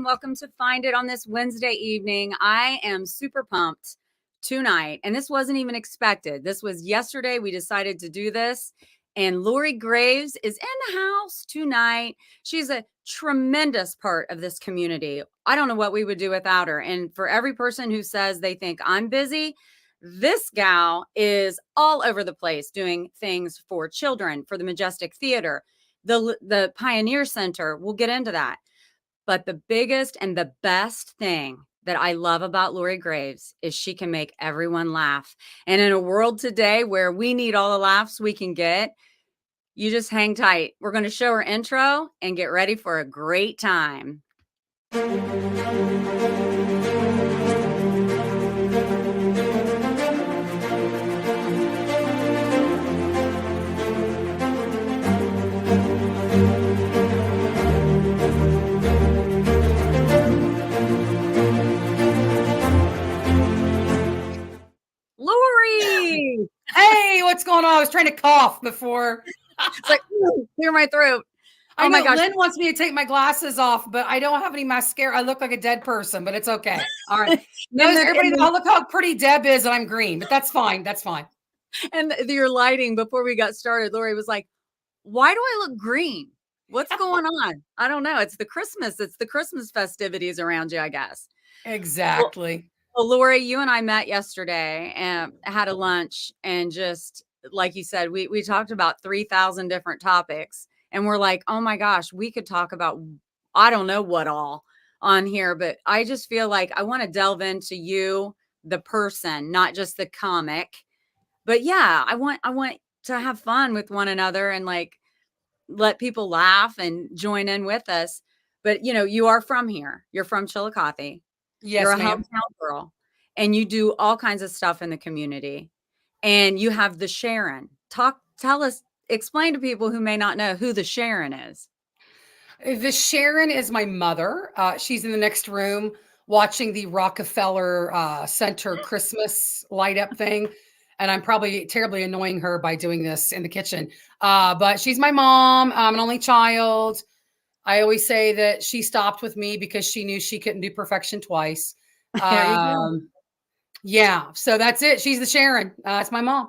welcome to Find It on this Wednesday evening. I am super pumped tonight, and this wasn't even expected. This was yesterday. We decided to do this, and Lori Graves is in the house tonight. She's a tremendous part of this community. I don't know what we would do without her. And for every person who says they think I'm busy, this gal is all over the place doing things for children, for the Majestic Theatre, the Pioneer Center. We'll get into that. But the biggest and the best thing that I love about Lori Graves is she can make everyone laugh. And in a world today where we need all the laughs we can get, you just hang tight. We're going to show her intro and get ready for a great time. Lori! Hey, what's going on? I was trying to cough before. It's like, clear my throat. Oh my gosh. Lynn wants me to take my glasses off, but I don't have any mascara. I look like a dead person, but it's okay. All right. Everybody knows, look how pretty Deb is, and I'm green, but that's fine. That's fine. And your lighting before we got started, Lori was like, why do I look green? What's going on? I don't know. It's the Christmas festivities around you, I guess. Exactly. Well, Lori, you and I met yesterday and had a lunch, and just like you said, we talked about 3,000 different topics, and we're like, oh my gosh, we could talk about, I don't know what all on here, but I just feel like I want to delve into you, the person, not just the comic. But yeah, I want to have fun with one another and like let people laugh and join in with us. But you know, you are from here. You're from Chillicothe. Yes, you're a ma'am. hometown girl, and you do all kinds of stuff in the community. And you have the Sharon. Tell us, explain to people who may not know who the Sharon is. The Sharon is my mother. She's in the next room watching the Rockefeller Center Christmas light up thing. And I'm probably terribly annoying her by doing this in the kitchen. But she's my mom. I'm an only child. I always say that she stopped with me because she knew she couldn't do perfection twice. Yeah, so that's it. She's the Sharon. It's my mom.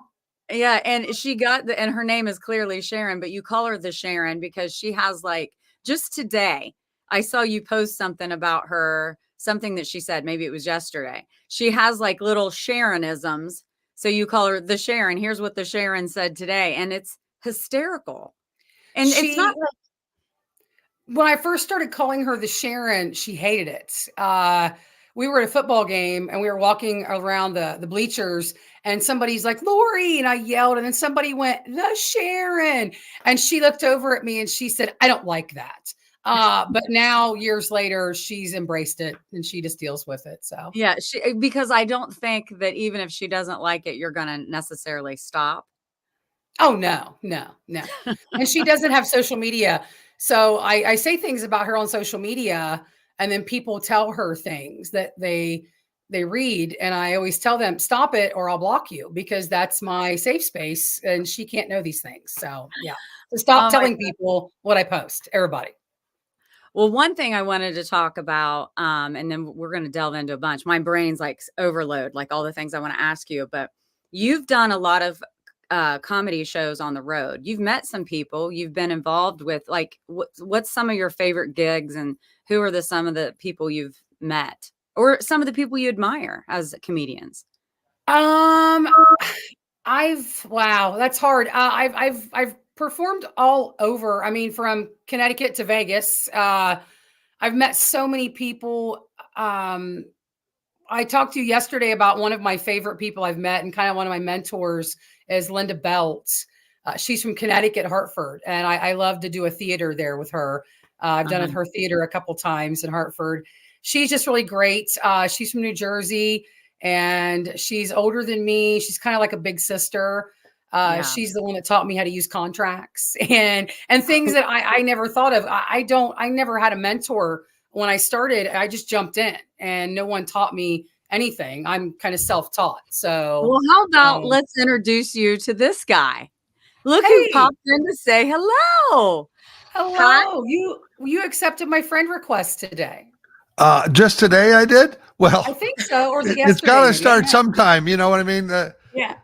Yeah, and and her name is clearly Sharon, but you call her the Sharon because she has like, just today, I saw you post something about her, something that she said, maybe it was yesterday. She has like little Sharonisms. So you call her the Sharon. Here's what the Sharon said today. And it's hysterical. And it's not like, when I first started calling her the Sharon, she hated it. We were at a football game and we were walking around the bleachers and somebody's like, Lori, and I yelled, and then somebody went, the Sharon. And she looked over at me and she said, I don't like that. But now years later, she's embraced it and she just deals with it. So yeah, because I don't think that even if she doesn't like it, you're going to necessarily stop. Oh, no. And she doesn't have social media. So I say things about her on social media, and then people tell her things that they read. And I always tell them, stop it or I'll block you, because that's my safe space and she can't know these things. So yeah, so stop telling people what I post, everybody. Well, one thing I wanted to talk about, and then we're going to delve into a bunch. My brain's like overload, like all the things I want to ask you, but you've done a lot of comedy shows on the road. You've met some people. You've been involved with, like, what's some of your favorite gigs, and who are some of the people you've met, or some of the people you admire as comedians? Wow, that's hard. I've performed all over. I mean, from Connecticut to Vegas. I've met so many people. I talked to you yesterday about one of my favorite people I've met, and kind of one of my mentors is Linda Belt. She's from Connecticut, Hartford, and I love to do a theater there with her. I've done her theater a couple times in Hartford. She's just really great. She's from New Jersey, and she's older than me. She's kind of like a big sister. She's the one that taught me how to use contracts and things that I never thought of. I never had a mentor when I started. I just jumped in and no one taught me anything. I'm kind of self-taught. So, well, how about let's introduce you to this guy. Look who popped in to say hello. Hello. You accepted my friend request today. Just today I did. Well, I think so, or yesterday. it's got to start yeah. sometime. You know what I mean? Yeah.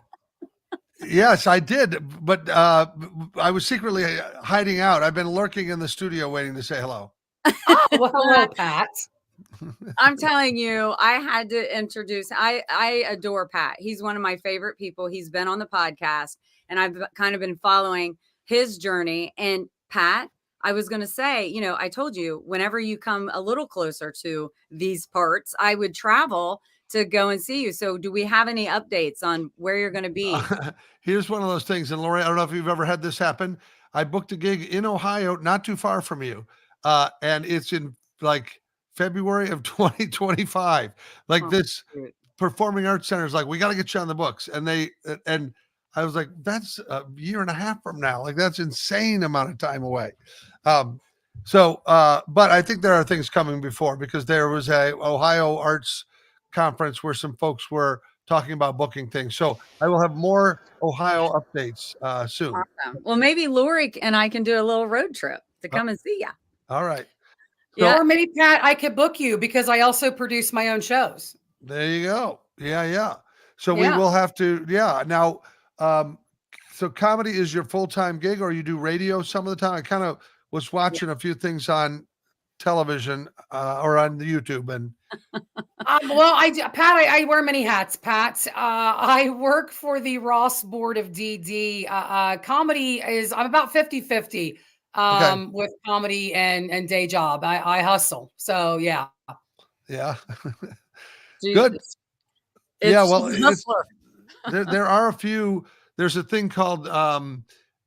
Yes, I did. But I was secretly hiding out. I've been lurking in the studio waiting to say hello. Oh, well, hello, Pat. I'm telling you, I had to introduce, I adore Pat. He's one of my favorite people. He's been on the podcast and I've kind of been following his journey. And Pat, I was going to say, you know, I told you whenever you come a little closer to these parts, I would travel to go and see you. So do we have any updates on where you're going to be? Here's one of those things. And Lori, I don't know if you've ever had this happen. I booked a gig in Ohio, not too far from you. And it's in like February of 2025. Like this Performing Arts Center is like, we got to get you on the books. And I was like, that's a year and a half from now. Like that's insane amount of time away. But I think there are things coming before, because there was a Ohio Arts Conference where some folks were talking about booking things. So I will have more Ohio updates soon. Awesome. Well, maybe Lori and I can do a little road trip to come and see you. All right. Yeah. Or maybe, Pat, I could book you because I also produce my own shows. There you go. Yeah. So we will have to, Now, so comedy is your full-time gig, or you do radio some of the time? I kind of was watching a few things on television or on the YouTube. And Pat, I wear many hats, Pat. I work for the Ross Board of DD. Comedy I'm about 50-50 with comedy and day job. I hustle. So yeah. Good. Well, there are a few. There's a thing called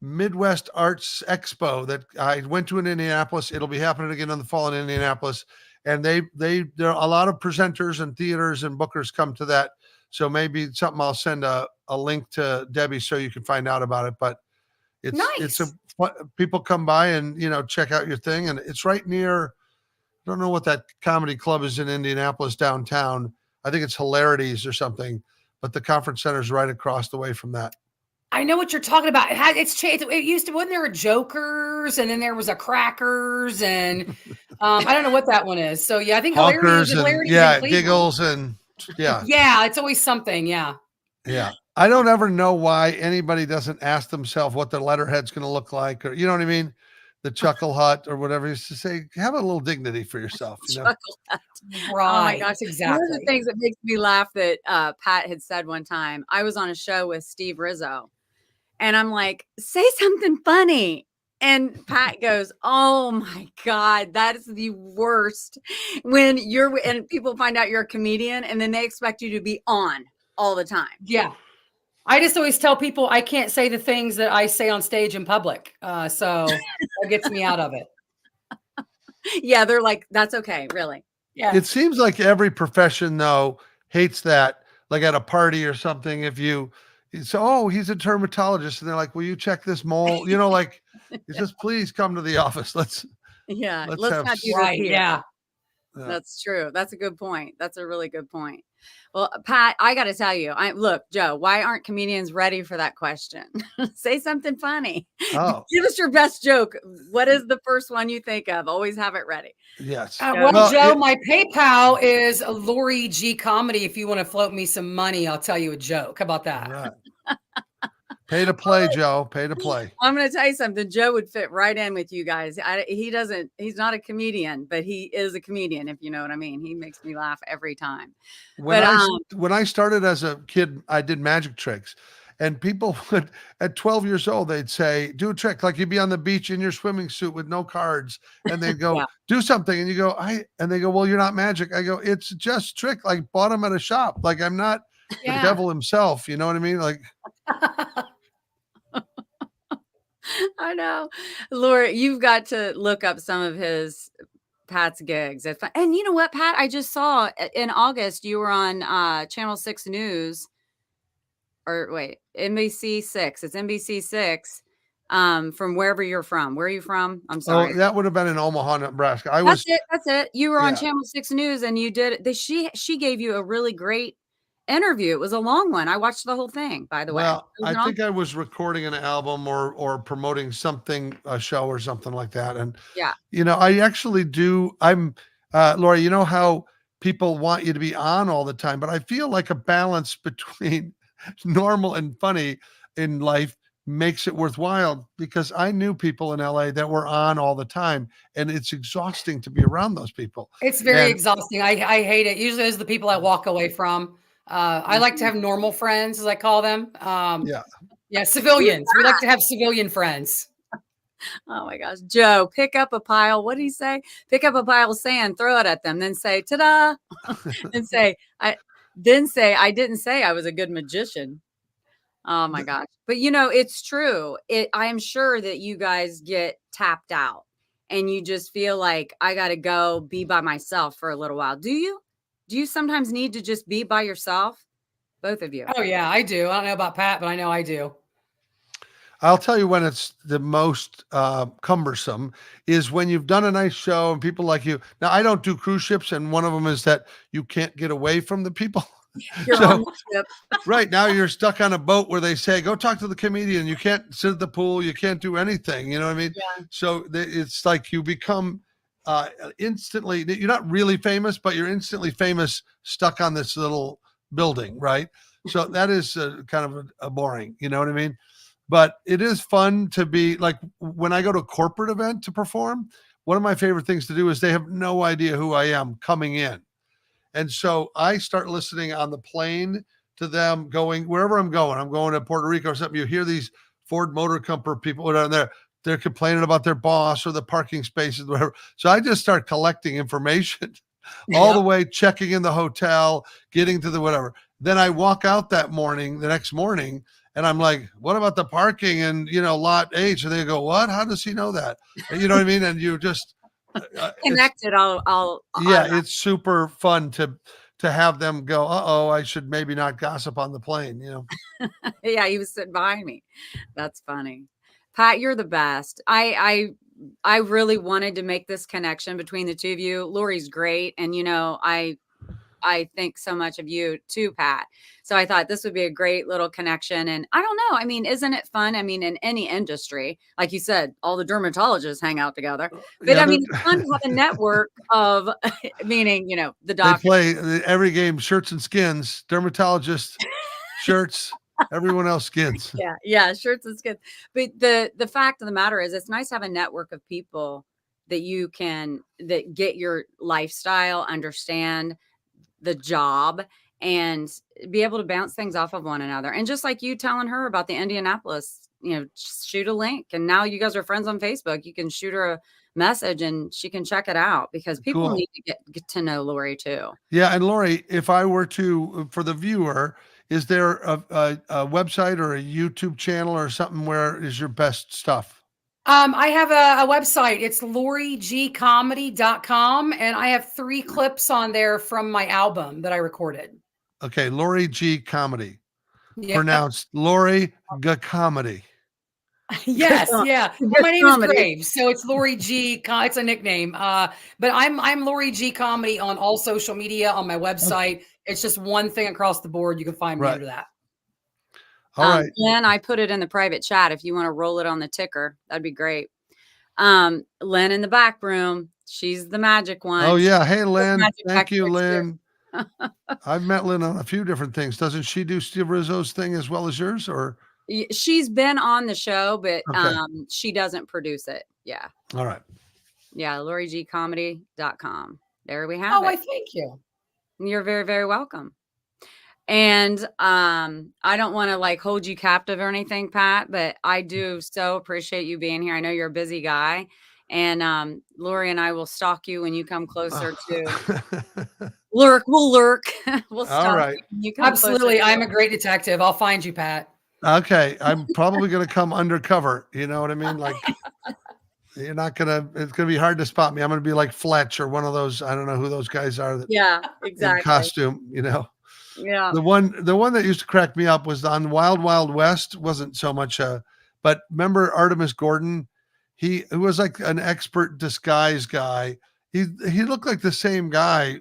Midwest Arts Expo that I went to in Indianapolis. It'll be happening again in the fall in Indianapolis. And there are a lot of presenters and theaters and bookers come to that. So maybe something I'll send a link to Debbie so you can find out about it. But it's people come by and, check out your thing. And it's right near, I don't know what that comedy club is in Indianapolis downtown. I think it's Hilarities or something, but the conference center is right across the way from that. I know what you're talking about. It's changed. It used to, wasn't there a Jokers, and then there was a Crackers, and I don't know what that one is. So yeah, I think Hilarities and Giggles and yeah, it's always something. Yeah. I don't ever know why anybody doesn't ask themselves what their letterhead's going to look like, or you know what I mean, the Chuckle Hut or whatever. Is to say, have a little dignity for yourself. Chuckle Hut. Right. Oh my gosh, exactly. One of the things that makes me laugh that Pat had said one time. I was on a show with Steve Rizzo. And I'm like, say something funny. And Pat goes, oh my God, that is the worst. When and people find out you're a comedian and then they expect you to be on all the time. Yeah. I just always tell people I can't say the things that I say on stage in public. So that gets me out of it. Yeah. They're like, that's okay. Really? Yeah. It seems like every profession though hates that, like at a party or something, if you, so, he's a dermatologist. And they're like, will you check this mole? Like, just please come to the office. Let's not do this here. Yeah. That's true. That's a good point. That's a really good point. Well, Pat, I got to tell you, look, Joe, why aren't comedians ready for that question? Say something funny. Oh. Give us your best joke. What is the first one you think of? Always have it ready. Yes. Joe, my PayPal is Lori G Comedy. If you want to float me some money, I'll tell you a joke. How about that? Right. Pay to play, Joe. Pay to play. I'm going to tell you something. Joe would fit right in with you guys. He's not a comedian, but he is a comedian, if you know what I mean. He makes me laugh every time. When I started as a kid, I did magic tricks. And people would, at 12 years old, they'd say, do a trick. Like you'd be on the beach in your swimming suit with no cards. And they'd go, do something. And you go, and they go, well, you're not magic. I go, it's just trick. Like bought them at a shop. Like I'm not the devil himself. You know what I mean? Like. I know. Laura, you've got to look up some of Pat's gigs. And you know what, Pat? I just saw in August you were on Channel 6 News. Or wait, NBC 6. It's NBC 6 from wherever you're from. Where are you from? I'm sorry. Oh, that would have been in Omaha, Nebraska. That's it. You were on Channel 6 News and you did she gave you a really great interview. It was a long one. I watched the whole thing, by the way. Well, I think I was recording an album or promoting something, a show or something like that. And I actually do. Lori, you know how people want you to be on all the time, but I feel like a balance between normal and funny in life makes it worthwhile, because I knew people in LA that were on all the time, and it's exhausting to be around those people. It's very And exhausting. I hate it. Usually those are the people I walk away from. I like to have normal friends, as I call them. yeah, Civilians. We like to have civilian friends. Oh my gosh. Joe, pick up a pile. What did he say? Pick up a pile of sand, throw it at them, then say, ta-da. and say, I didn't say I was a good magician. Oh my gosh. But it's true. I am sure that you guys get tapped out and you just feel like I got to go be by myself for a little while. Do you? Do you sometimes need to just be by yourself? Both of you. Oh yeah, I do. I don't know about Pat, but I know I do. I'll tell you when it's the most cumbersome is when you've done a nice show and people like you. Now, I don't do cruise ships, and one of them is that you can't get away from the people. You're on the ship. Right now you're stuck on a boat where they say, go talk to the comedian. You can't sit at the pool. You can't do anything. You know what I mean? Yeah. So it's like you become instantly, you're not really famous, but you're instantly famous stuck on this little building. Right. So that is kind of a boring, you know what I mean? But it is fun to be like, when I go to a corporate event to perform, one of my favorite things to do is they have no idea who I am coming in. And so I start listening on the plane to them going wherever I'm going. I'm going to Puerto Rico or something. You hear these Ford Motor Company people down there. They're complaining about their boss or the parking spaces, whatever. So I just start collecting information all the way, checking in the hotel, getting to the whatever. Then I walk out the next morning, and I'm like, what about the parking and, lot H? And they go, what? How does he know that? And you know what I mean? And you just connected. It's super fun to have them go, uh-oh, I should maybe not gossip on the plane, Yeah, he was sitting behind me. That's funny. Pat, you're the best. I really wanted to make this connection between the two of you. Lori's great. And, I think so much of you too, Pat. So I thought this would be a great little connection. And I don't know. I mean, isn't it fun? I mean, in any industry, like you said, all the dermatologists hang out together. But Yeah, I mean, it's fun to have a network of, meaning, the doctor. They play every game, shirts and skins, dermatologists, shirts, everyone else skins. Yeah, shirts and skins. But the fact of the matter is, it's nice to have a network of people that get your lifestyle, understand the job, and be able to bounce things off of one another. And just like you telling her about the Indianapolis, shoot a link. And now you guys are friends on Facebook. You can shoot her a message and she can check it out, because people need to get to know Lori too. Yeah. And Lori, if I were to, for the viewer, is there a website or a YouTube channel or something where is your best stuff? I have a website. It's LoriGComedy.com, and I have 3 clips on there from my album that I recorded. Okay, Lori G Comedy. Yeah. Pronounced Lori G Comedy. Yes, yeah. Well, my name is Graves, so it's Lori G. It's a nickname. But I'm Lori G Comedy on all social media, on my website. It's just one thing across the board. You can find me under that. All right. Lynn, I put it in the private chat. If you want to roll it on the ticker, that'd be great. Lynn in the back room. She's the magic one. Oh yeah. Hey, Lynn. Thank you, Lynn. I've met Lynn on a few different things. Doesn't she do Steve Rizzo's thing as well as yours, or? She's been on the show, but she doesn't produce it. Yeah. All right. Yeah. LoriGComedy.com. There we have it. Oh, I thank you. You're very, very welcome. And I don't want to hold you captive or anything, Pat, but I do so appreciate you being here. I know you're a busy guy, and Lori and I will stalk you when you come closer to lurk. We'll lurk. We'll stalk. All right. You come Absolutely. I'm a great detective. I'll find you, Pat. Okay. I'm probably going to come undercover. You know what I mean? You're not going to, it's going to be hard to spot me. I'm going to be like Fletch or one of those, I don't know who those guys are. Yeah, exactly. In costume, Yeah. The one that used to crack me up was on Wild Wild West. Wasn't so much but remember Artemis Gordon? He was like an expert disguise guy. He looked like the same guy.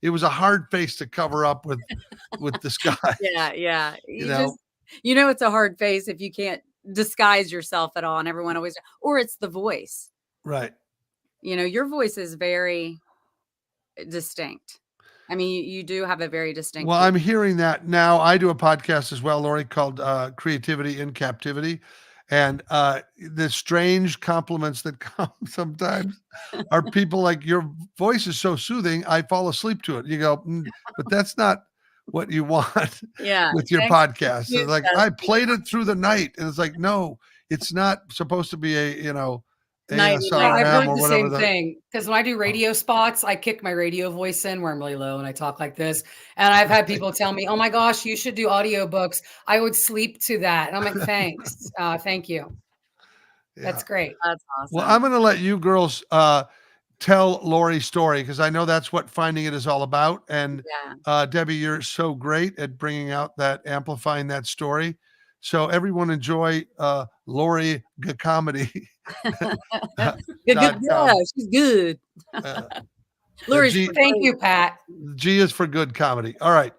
It was a hard face to cover up with disguise. Yeah. It's a hard face if you can't disguise yourself at all, and everyone always, or it's the voice. Right. Your voice is very distinct. I mean, you do have a very distinct. Well, I'm hearing that now. I do a podcast as well, Lori, called Creativity in Captivity. And the strange compliments that come sometimes are people like, your voice is so soothing, I fall asleep to it. You go, but that's not what you want with your podcast. It's like, I played it through the night. And it's like, no, it's not supposed to be a, I've heard the same thing, because when I do radio spots, I kick my radio voice in where I'm really low and I talk like this. And I've had people tell me, oh my gosh, you should do audiobooks. I would sleep to that. And I'm like, thanks. Thank you. Yeah. That's great. That's awesome. Well, I'm going to let you girls tell Lori's story, because I know that's what Finding It is all about. And Debbie, you're so great at bringing out that, amplifying that story. So everyone enjoy Lori comedy. Yeah, she's good. Lori, thank you, Pat. G is for good comedy. All right.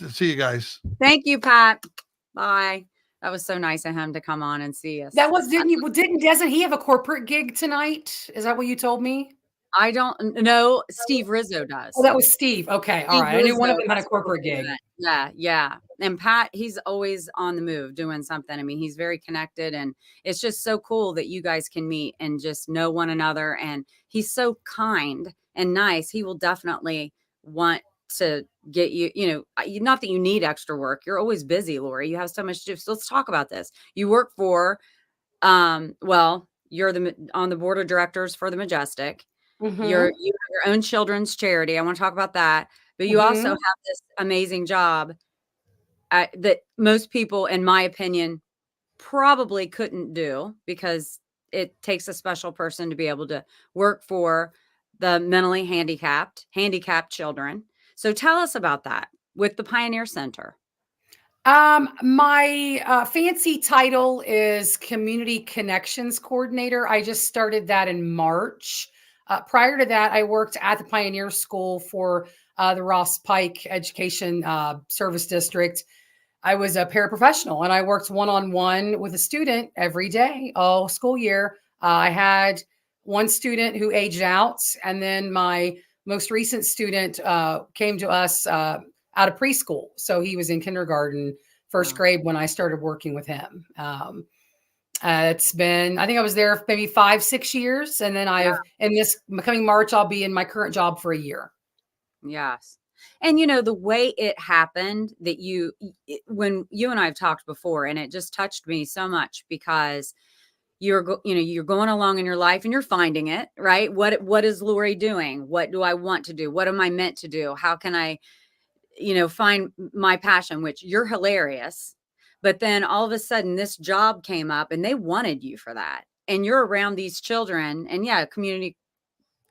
See you guys. Thank you, Pat. Bye. That was so nice of him to come on and see us. Doesn't he have a corporate gig tonight? Is that what you told me? I don't know. Steve Rizzo does. Oh, that was Steve. Okay. All right. I knew one of them had a corporate gig. Yeah. And Pat, he's always on the move doing something. I mean, he's very connected, and it's just so cool that you guys can meet and just know one another. And he's so kind and nice. He will definitely want to get you, not that you need extra work. You're always busy, Lori. You have so much to do. So let's talk about this. You work for, you're on the board of directors for the Majestic. Mm-hmm. You have your own children's charity. I want to talk about that. But you also have this amazing job that most people, in my opinion, probably couldn't do, because it takes a special person to be able to work for the mentally handicapped children. So tell us about that with the Pioneer Center. My fancy title is Community Connections Coordinator. I just started that in March. Prior to that, I worked at the Pioneer School for the Ross Pike Education Service District. I was a paraprofessional, and I worked one-on-one with a student every day, all school year. I had one student who aged out, and then my most recent student came to us out of preschool. So he was in kindergarten, first grade when I started working with him. It's been, I think I was there maybe 5-6 years. And then in this coming March, I'll be in my current job for a year. Yes. And the way it happened that when you and I have talked before, and it just touched me so much, because you're going along in your life and you're finding it, right? What is Lori doing? What do I want to do? What am I meant to do? How can I, find my passion, which you're hilarious. But then all of a sudden this job came up and they wanted you for that. And you're around these children, and community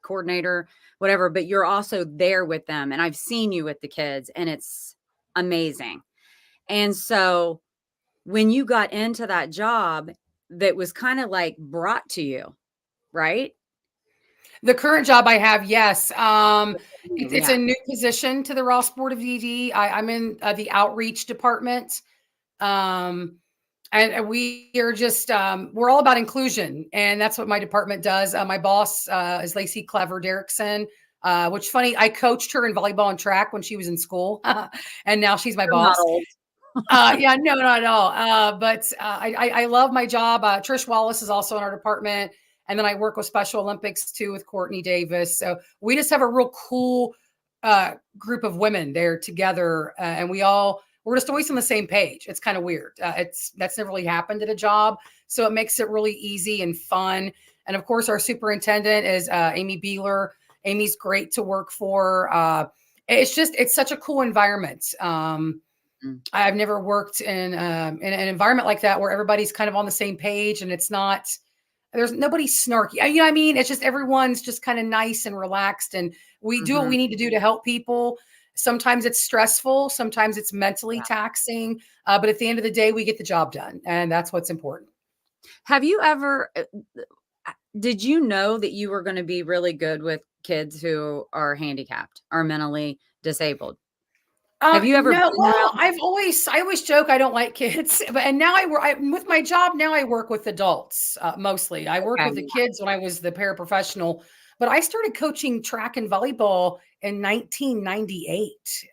coordinator, whatever, but you're also there with them. And I've seen you with the kids, and it's amazing. And so when you got into that job, that was kind of like brought to you, right? The current job I have, yes. It's a new position to the Ross Board of ED. I'm in the outreach department. And we are just, we're all about inclusion, and that's what my department does. My boss is Lacey Clever Derrickson, which funny, I coached her in volleyball and track when she was in school, and now she's my boss. No, not at all. But I love my job. Trish Wallace is also in our department. And then I work with Special Olympics too with Courtney Davis. So we just have a real cool group of women there together. And we're just always on the same page. It's kind of weird. That's never really happened at a job. So it makes it really easy and fun. And of course, our superintendent is Amy Beeler. Amy's great to work for. It's such a cool environment. I've never worked in an environment like that where everybody's kind of on the same page, and there's nobody snarky. I mean, it's just everyone's just kind of nice and relaxed, and we do what we need to do to help people. Sometimes it's stressful. Sometimes it's mentally taxing. But at the end of the day, we get the job done. And that's what's important. Have you ever, did you know that you were going to be really good with kids who are handicapped or mentally disabled? Have you ever? No, well, I always joke I don't like kids, and now with my job now I work with adults mostly. I worked with the kids when I was the paraprofessional, but I started coaching track and volleyball in 1998.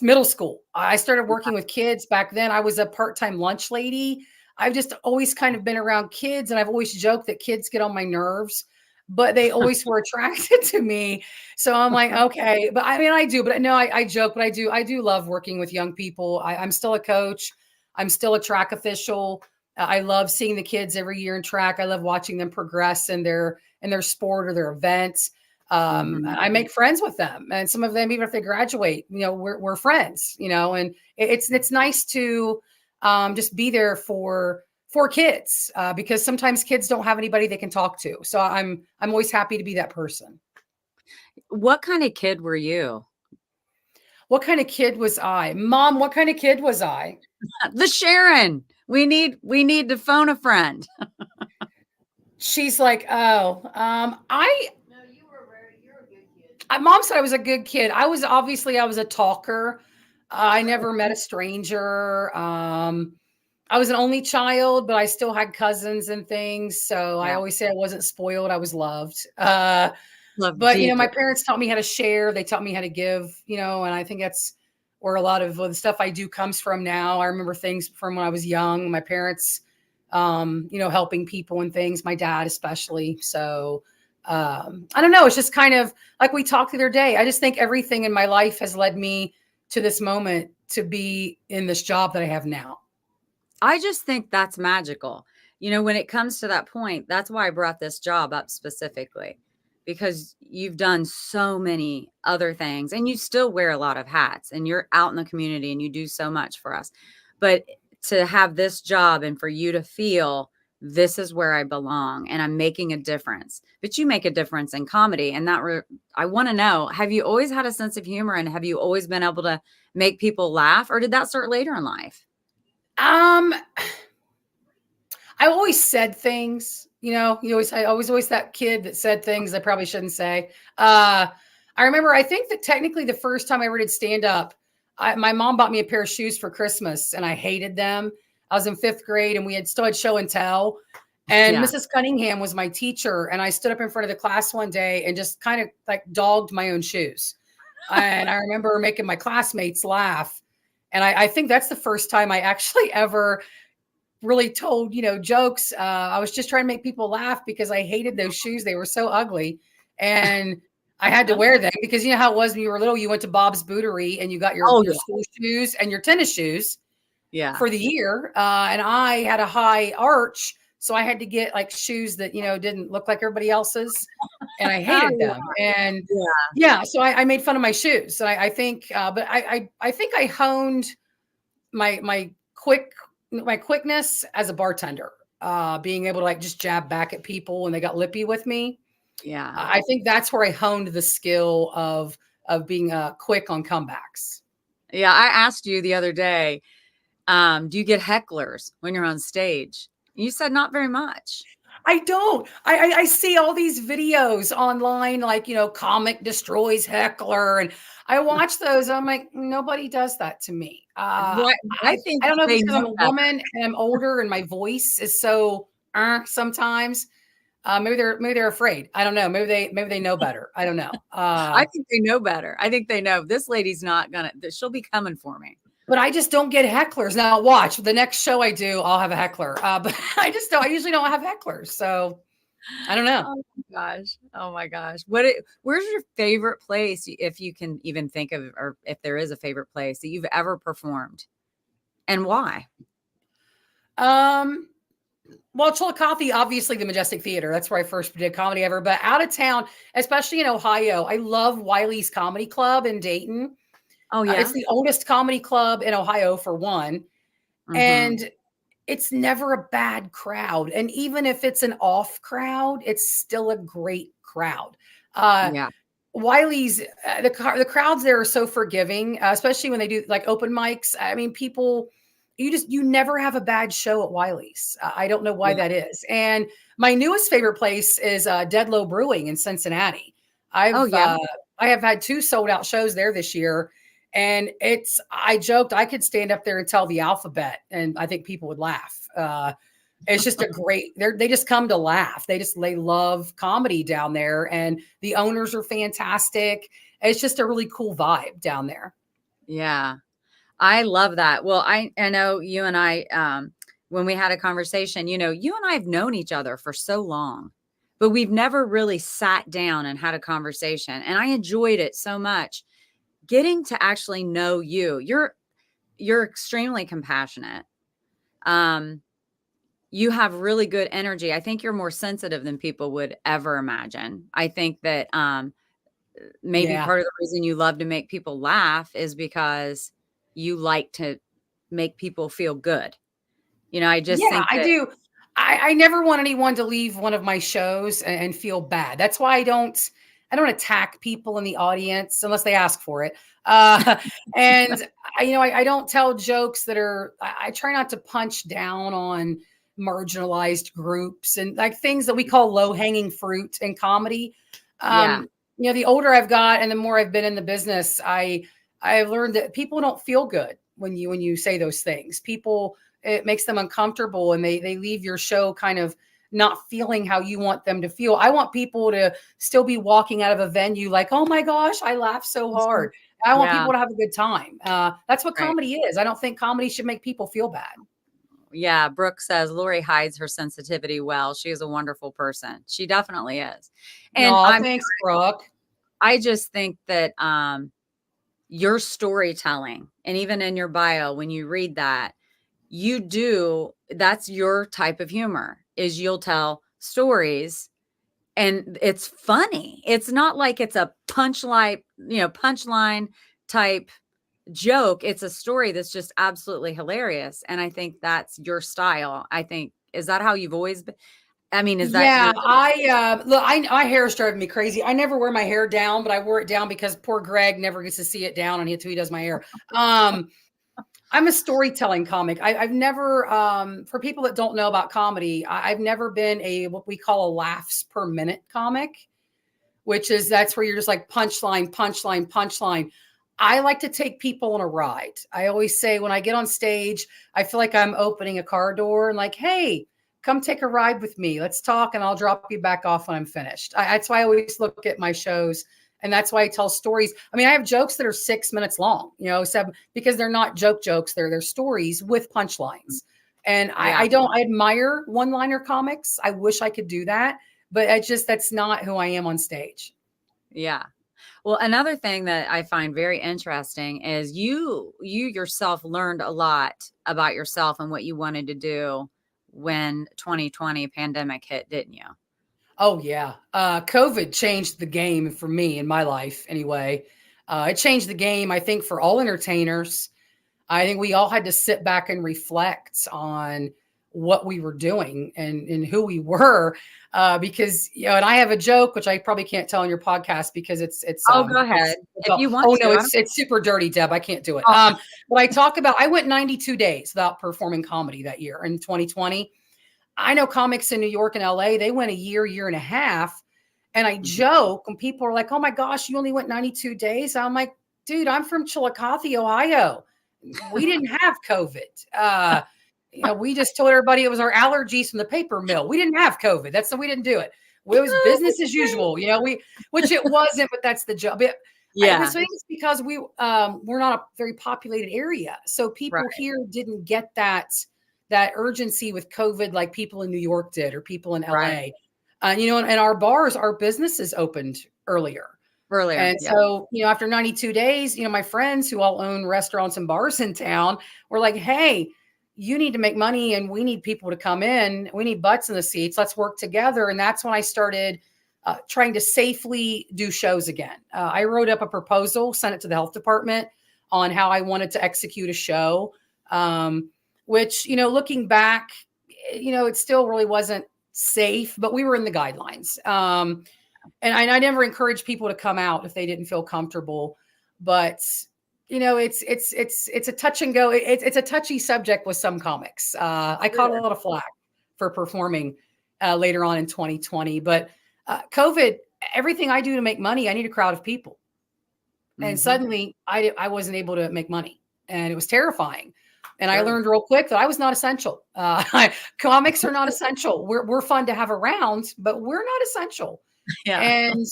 Middle school. I started working with kids back then. I was a part-time lunch lady. I've just always kind of been around kids, and I've always joked that kids get on my nerves, but they always were attracted to me. So I'm like, okay, but I mean, I do, but no, I joke, but I do love working with young people. I'm still a coach. I'm still a track official. I love seeing the kids every year in track. I love watching them progress in their sport or their events. I make friends with them, and some of them, even if they graduate, we're friends, and it's nice to just be there for kids, because sometimes kids don't have anybody they can talk to. So I'm always happy to be that person. What kind of kid were you? What kind of kid was I? Mom, what kind of kid was I? The Sharon. We need to phone a friend. She's like, oh, Mom said I was a good kid. I was a talker. I never met a stranger. I was an only child, but I still had cousins and things. So I always say I wasn't spoiled. I was loved. But my parents taught me how to share. They taught me how to give, and I think that's where a lot of the stuff I do comes from now. I remember things from when I was young. My parents, helping people and things, my dad especially. So I don't know. It's just kind of like we talked the other day. I just think everything in my life has led me to this moment to be in this job that I have now. I just think that's magical. When it comes to that point, that's why I brought this job up specifically, because you've done so many other things and you still wear a lot of hats and you're out in the community and you do so much for us. But to have this job and for you to feel this is where I belong and I'm making a difference, but you make a difference in comedy. And I want to know, have you always had a sense of humor and have you always been able to make people laugh, or did that start later in life? I always said things, I was always that kid that said things I probably shouldn't say. I remember, I think that technically the first time I ever did stand up, my mom bought me a pair of shoes for Christmas and I hated them. I was in 5th grade and we still had show and tell. And Mrs. Cunningham was my teacher. And I stood up in front of the class one day and just kind of like dogged my own shoes. And I remember making my classmates laugh. And I think that's the first time I actually ever really told, jokes. I was just trying to make people laugh because I hated those shoes. They were so ugly. And I had to wear them because you know how it was when you were little, you went to Bob's Bootery and you got your school shoes and your tennis shoes for the year. And I had a high arch. So I had to get like shoes that, didn't look like everybody else's. And I hated them. And so I made fun of my shoes. So I think, but I think I honed my quickness as a bartender, being able to like just jab back at people when they got lippy with me. Yeah. I think that's where I honed the skill of being quick on comebacks. Yeah. I asked you the other day, do you get hecklers when you're on stage? You said not very much. I don't. I see all these videos online, like, comic destroys heckler. And I watch those. I'm like, nobody does that to me. I don't know if it's because I'm a woman and I'm older and my voice is so sometimes. Maybe they're afraid. I don't know. Maybe they know better. I don't know. I think they know better. I think they know this lady's not she'll be coming for me. But I just don't get hecklers. Now watch the next show I do, I'll have a heckler. But I usually don't have hecklers. So I don't know. Oh my gosh. Where's your favorite place, if you can even think of, or if there is a favorite place that you've ever performed and why? Well, Chillicothe, obviously the Majestic Theatre. That's where I first did comedy ever. But out of town, especially in Ohio, I love Wiley's Comedy Club in Dayton. Oh yeah. It's the oldest comedy club in Ohio for one. Mm-hmm. And it's never a bad crowd. And even if it's an off crowd, it's still a great crowd. Wiley's, the crowds there are so forgiving, especially when they do like open mics. I mean, people, you never have a bad show at Wiley's. I don't know why that is. And my newest favorite place is Dead Low Brewing in Cincinnati. I have had 2 sold out shows there this year. And I joked I could stand up there and tell the alphabet and I think people would laugh. It's just they just come to laugh. They love comedy down there, and the owners are fantastic. It's just a really cool vibe down there. Yeah. I love that. Well, I know you and I, when we had a conversation, you and I have known each other for so long, but we've never really sat down and had a conversation. And I enjoyed it so much getting to actually know you. You're extremely compassionate. You have really good energy. I think you're more sensitive than people would ever imagine. I think that maybe part of the reason you love to make people laugh is because you like to make people feel good. I just think I do. I never want anyone to leave one of my shows and feel bad. That's why I don't attack people in the audience unless they ask for it. And I don't tell jokes I try not to punch down on marginalized groups and like things that we call low hanging fruit in comedy. The older I've got and the more I've been in the business, I've learned that people don't feel good when you say those things. It makes them uncomfortable and they leave your show kind of not feeling how you want them to feel. I want people to still be walking out of a venue like, oh my gosh, I laughed so hard. I want people to have a good time. That's what comedy is. I don't think comedy should make people feel bad. Yeah. Brooke says Lori hides her sensitivity well. She is a wonderful person. She definitely is. And thanks, Brooke. I just think that your storytelling, and even in your bio, when you read that, that's your type of humor, is you'll tell stories and it's funny. It's not like it's a punchline type joke. It's a story that's just absolutely hilarious. And I think that's your style. Is that how you've always been? I mean, is that? Yeah, my hair's driving me crazy. I never wear my hair down, but I wore it down because poor Greg never gets to see it down until he does my hair. I'm a storytelling comic. I've never, for people that don't know about comedy, I've never been what we call a laughs per minute comic, that's where you're just like punchline, punchline, punchline. I like to take people on a ride. I always say when I get on stage, I feel like I'm opening a car door and like, hey, come take a ride with me. Let's talk and I'll drop you back off when I'm finished. That's why I always look at my shows. And that's why I tell stories. I mean, I have jokes that are 6 minutes long, 7, because they're not jokes. They're stories with punchlines. And I admire one-liner comics. I wish I could do that, but that's not who I am on stage. Yeah. Well, another thing that I find very interesting is you yourself learned a lot about yourself and what you wanted to do when 2020 pandemic hit, didn't you? Oh, yeah. COVID changed the game for me in my life anyway. It changed the game, I think, for all entertainers. I think we all had to sit back and reflect on what we were doing and who we were. Because, and I have a joke, which I probably can't tell on your podcast because it's go ahead. If you want it's super dirty, Deb. I can't do it. But I talk about, I went 92 days without performing comedy that year in 2020. I know comics in New York and LA, they went a year and a half. And I joke and people are like, oh my gosh, you only went 92 days. I'm like, dude, I'm from Chillicothe, Ohio. We didn't have COVID. We just told everybody it was our allergies from the paper mill. We didn't have COVID. We didn't do it. It was business as usual. Which it wasn't, but that's the job. I think it's because we're not a very populated area. So people here didn't get that urgency with COVID like people in New York did or people in LA. Right. And our bars, our businesses opened earlier. And so, after 92 days, my friends who all own restaurants and bars in town were like, hey, you need to make money and we need people to come in. We need butts in the seats. Let's work together. And that's when I started trying to safely do shows again. I wrote up a proposal, sent it to the health department on how I wanted to execute a show. Which, looking back, it still really wasn't safe, but we were in the guidelines. And I never encouraged people to come out if they didn't feel comfortable, but it's a touch and go. It's a touchy subject with some comics. I caught a lot of flack for performing later on in 2020, but COVID, everything I do to make money, I need a crowd of people. And suddenly I wasn't able to make money and it was terrifying. And I learned real quick that I was not essential. Comics are not essential. We're fun to have around, but we're not essential. Yeah. And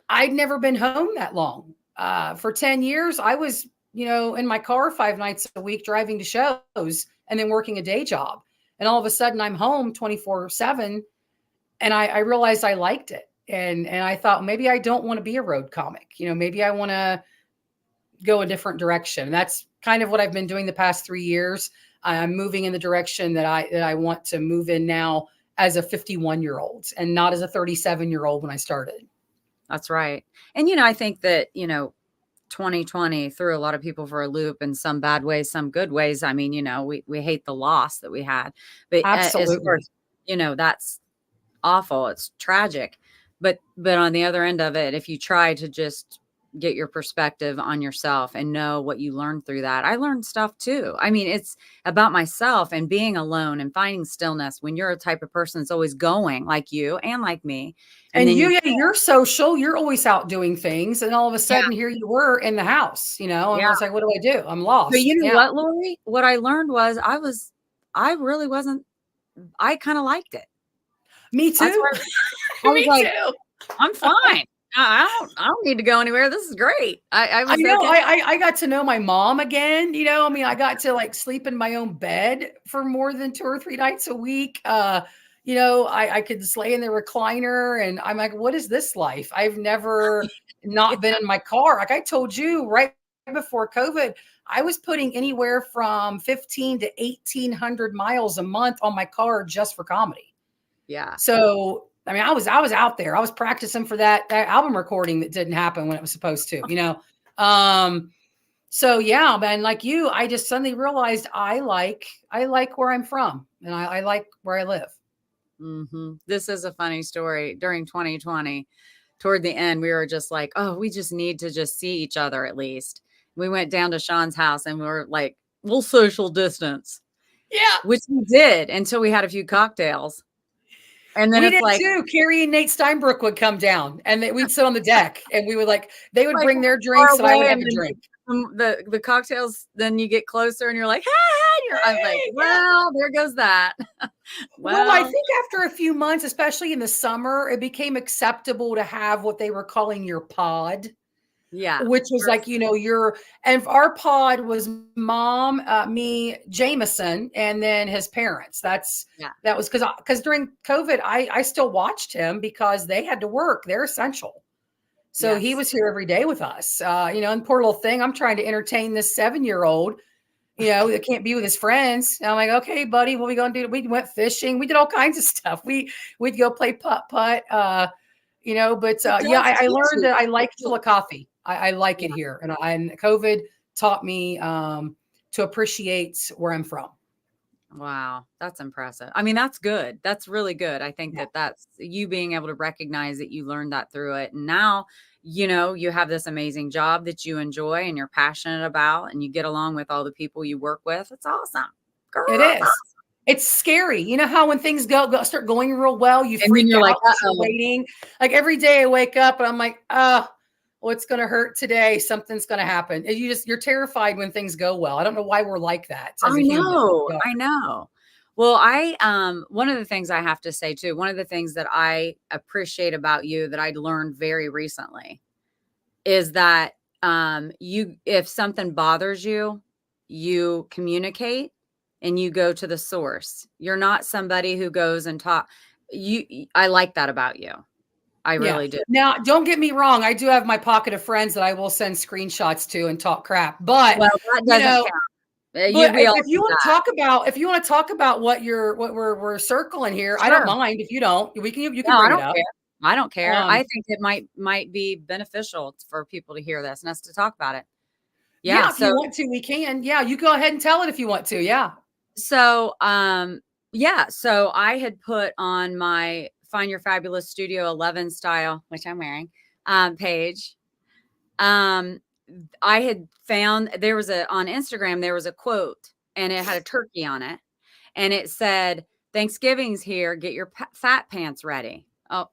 I'd never been home that long. For 10 years, I was, in my car 5 nights a week, driving to shows and then working a day job. And all of a sudden I'm home 24/7. And I realized I liked it. And I thought, maybe I don't want to be a road comic. Maybe I want to go a different direction. And that's kind of what I've been doing the past 3 years. I'm moving in the direction that I want to move in now as a 51-year-old and not as a 37-year-old when I started. That's right. And, I think that, 2020 threw a lot of people for a loop in some bad ways, some good ways. I mean, we hate the loss that we had, but absolutely, that's awful. It's tragic. But on the other end of it, if you try to just get your perspective on yourself and know what you learned through that. I learned stuff too. I mean, it's about myself and being alone and finding stillness when you're a type of person that's always going, like you and like me. And you're social, you're always out doing things. And all of a sudden here you were in the house, and I was like, what do I do? I'm lost. But you know what, Lori? What I learned was I really wasn't, I kind of liked it. Me too. I was like, I'm fine. I don't need to go anywhere. This is great. I got to know my mom again. I got to like sleep in my own bed for more than 2 or 3 nights a week. I could just lay in the recliner and I'm like, what is this life? I've never not been in my car. Like I told you right before COVID, I was putting anywhere from 15 to 1,800 miles a month on my car just for comedy. Yeah. So I mean, I was out there. I was practicing for that album recording that didn't happen when it was supposed to, So yeah, man, like you, I just suddenly realized I like where I'm from and I like where I live. Mm-hmm. This is a funny story. During 2020, toward the end, we were just like, oh, we just need to just see each other at least. We went down to Sean's house and we were like, we'll social distance. Yeah. Which we did until we had a few cocktails. And then we it's did like too. Carrie and Nate Steinbrook would come down and we'd sit on the deck and we would they would bring their drinks and I would have a drink. The cocktails, then you get closer and you're like, hey, I'm like, well, there goes that. Well, I think after a few months, especially in the summer, it became acceptable to have what they were calling your pod. Yeah. Which was like, and our pod was mom, me, Jameson, and then his parents. That was because during COVID, I still watched him because they had to work. They're essential. So he was here every day with us, and poor little thing. I'm trying to entertain this 7-year-old, that can't be with his friends. And I'm like, okay, buddy, what are we going to do? We went fishing. We did all kinds of stuff. We'd go play putt, I learned that I like Chillicothe. I like it here. And COVID taught me to appreciate where I'm from. Wow. That's impressive. I mean, that's good. That's really good. I think that's you being able to recognize that you learned that through it. And now, you have this amazing job that you enjoy and you're passionate about and you get along with all the people you work with. It's awesome. Girl, it is. It's scary. You know how when things start going real well, you freak out, like, waiting. Like every day I wake up and I'm like, it's going to hurt today. Something's going to happen. And you're terrified when things go well. I don't know why we're like that. I know. Well, one of the things I have to say too, one of the things that I appreciate about you that I learned very recently is that if something bothers you, you communicate and you go to the source. You're not somebody who goes and I like that about you. I really do. Now, don't get me wrong. I do have my pocket of friends that I will send screenshots to and talk crap, but that doesn't count. If you want to talk about what we're circling here, sure. I don't mind if you don't. You can bring it up. I don't care. I think it might be beneficial for people to hear this and us to talk about it. Yeah, if you want to, we can. Yeah, you go ahead and tell it if you want to. Yeah. So, so I had put on my Find Your Fabulous Studio 11 style, which I'm wearing, page. I had found on Instagram, there was a quote and it had a turkey on it and it said, Thanksgiving's here. Get your fat pants ready. Oh,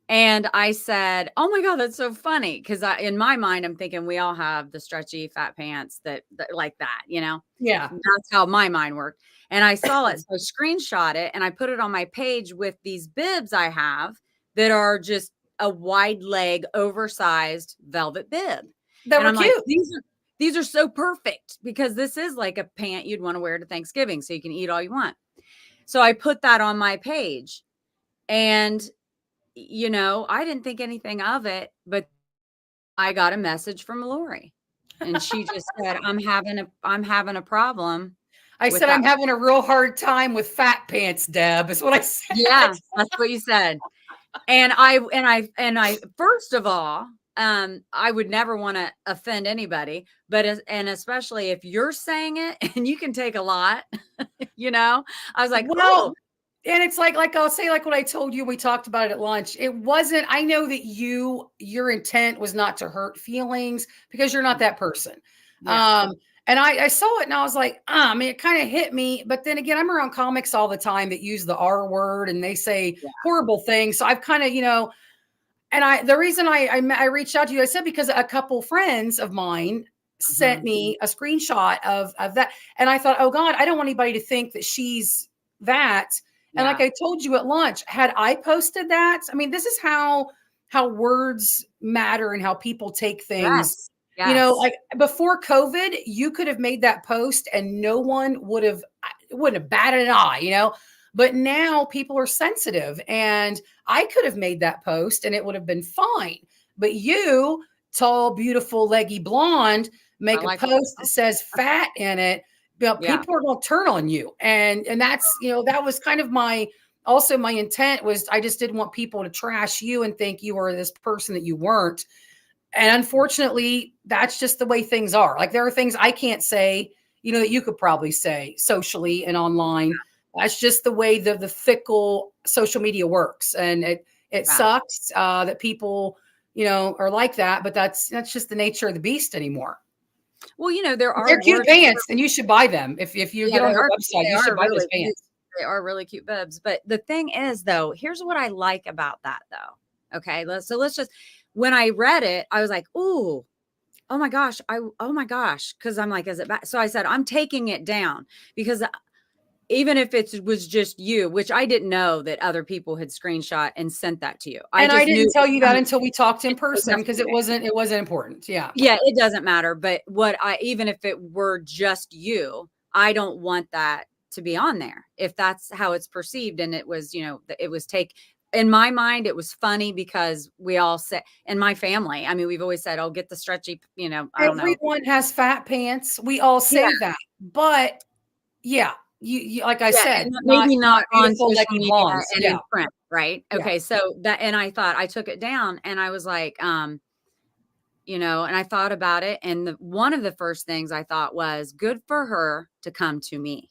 And I said, "Oh my God, that's so funny." Cause in my mind, I'm thinking we all have the stretchy fat pants that like that, Yeah. that's how my mind worked. And I saw it. So I screenshot it and I put it on my page with these bibs I have that are just a wide leg, oversized velvet bib. That And were I'm like, cute. these are so perfect because this is like a pant you'd want to wear to Thanksgiving so you can eat all you want. So I put that on my page and I didn't think anything of it, but I got a message from Lori and she just said, I'm having a problem I with said, that. I'm having a real hard time with fat pants, Deb, is what I said. Yeah, that's what you said. And I first of all, I would never want to offend anybody, but and especially if you're saying it and you can take a lot, I was like, Well, oh, and it's like I'll say, like what I told you, we talked about it at lunch. It wasn't, I know that your intent was not to hurt feelings because you're not that person. yeah, And I saw it and I was like, I mean, it kind of hit me. But then again, I'm around comics all the time that use the R word and they say yeah, horrible things. So I've kind of, and the reason I reached out to you, I said, because a couple friends of mine sent me a screenshot of that. And I thought, oh God, I don't want anybody to think that she's that. And like yeah, I told you at lunch, had I posted that, I mean, this is how words matter and how people take things. yes, yes, Like before COVID, you could have made that post and no one wouldn't have batted an eye. But now people are sensitive and I could have made that post and it would have been fine. But you, tall, beautiful, leggy blonde, make a like post that says fat in it. yeah. People are going to turn on you. And that's, that was kind of my intent was I just didn't want people to trash you and think you were this person that you weren't. And unfortunately, that's just the way things are. Like there are things I can't say, that you could probably say socially and online. That's just the way the fickle social media works. And it Yeah. sucks that people, are like that, but that's just the nature of the beast anymore. Well, there are They're cute pants and you should buy them. If you get on her website, you should buy those pants. They are really cute bibs. But the thing is, though, here's what I like about that, though. Okay, let's just. When I read it, I was like, "Ooh, oh my gosh, oh my gosh," because I'm like, "Is it bad?" So I said, "I'm taking it down," because even if it was just you, which I didn't know that other people had screenshot and sent that to you. I just didn't knew tell you that until we talked in person because it yesterday. wasn't important. Yeah. Yeah, it doesn't matter. But even if it were just you, I don't want that to be on there if that's how it's perceived. And it was, it was in my mind, it was funny because we all said in my family, I mean, we've always said, oh, get the stretchy, I don't know. Everyone has fat pants. We all say Yeah. that. But yeah, you like I Yeah, said, and maybe not on beautiful social leggy media blondes. and Yeah. in print, right? Yeah. Okay, so and I thought I took it down and I was like, and I thought about it. And one of the first things I thought was good for her to come to me.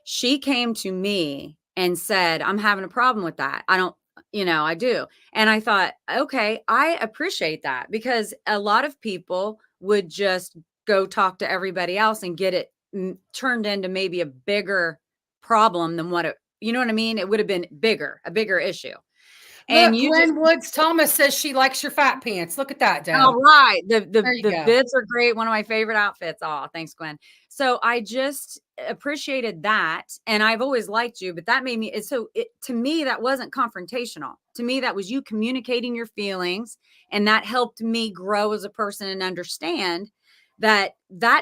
She came to me and said, I'm having a problem with that. I don't, I do. And I thought, okay, I appreciate that because a lot of people would just go talk to everybody else and get it turned into maybe a bigger problem than what you know what I mean? It would have been a bigger issue. And Look, you just Glenn Woods Thomas says she likes your fat pants. Look at that, Deb. all right. There you The go. bibs are great. One of my favorite outfits. Oh, thanks, Gwen. So I just appreciated that. And I've always liked you, but that made me to me, that wasn't confrontational. To me, that was you communicating your feelings. And that helped me grow as a person and understand that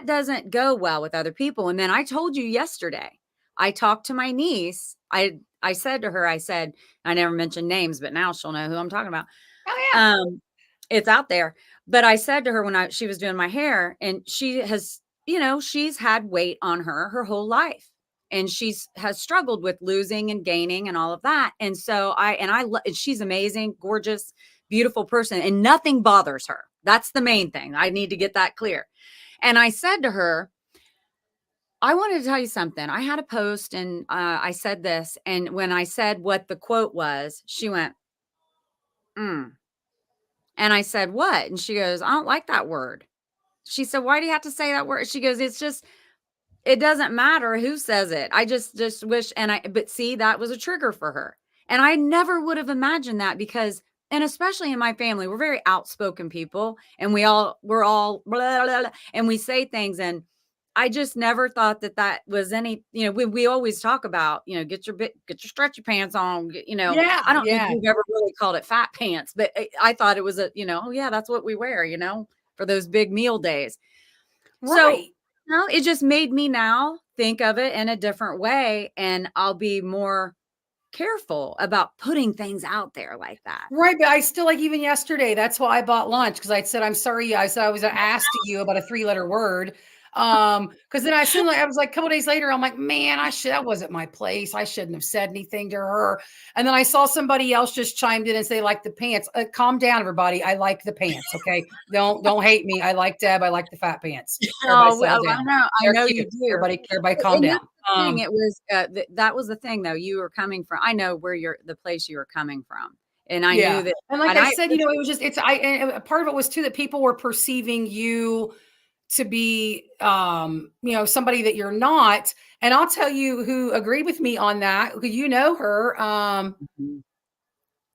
doesn't go well with other people. And then I told you yesterday, I talked to my niece. I said to her, I said, I never mentioned names, but now she'll know who I'm talking about. Oh yeah. It's out there. But I said to her when she was doing my hair, and she has, she's had weight on her whole life. And has struggled with losing and gaining and all of that. And so she's amazing, gorgeous, beautiful person, and nothing bothers her. That's the main thing. I need to get that clear. And I said to her, I wanted to tell you something. I had a post and I said this. And when I said what the quote was, she went, And I said, what? And she goes, I don't like that word. She said, why do you have to say that word? She goes, it doesn't matter who says it. I just wish. But see, that was a trigger for her. And I never would have imagined that because, and especially in my family, we're very outspoken people and we're all blah, blah, blah, and we say things. And I just never thought that was any, we always talk about, get your stretchy pants on, Yeah. I don't think Yeah. we've ever really called it fat pants, but I thought it was oh yeah, that's what we wear, for those big meal days. So, Right. it just made me now think of it in a different way, and I'll be more careful about putting things out there like that. Right. But I still, like, even yesterday, that's why I bought lunch. Cause I said, I'm sorry. I said, I was asked to you about a 3-letter word. Cause then I assumed, like, I was like, a couple days later, I'm like, man, that wasn't my place. I shouldn't have said anything to her. And then I saw somebody else just chimed in and say, like, the pants. Calm down, everybody. I like the pants. Okay. Don't hate me. I like Deb. I like the fat pants. Oh, well, I know you do. Everybody calm down. It was that was the thing, though. You were coming from. I know where the place you were coming from, and I knew that. And like I said, it was just and part of it was too that people were perceiving you to be, somebody that you're not. And I'll tell you who agreed with me on that. You know her.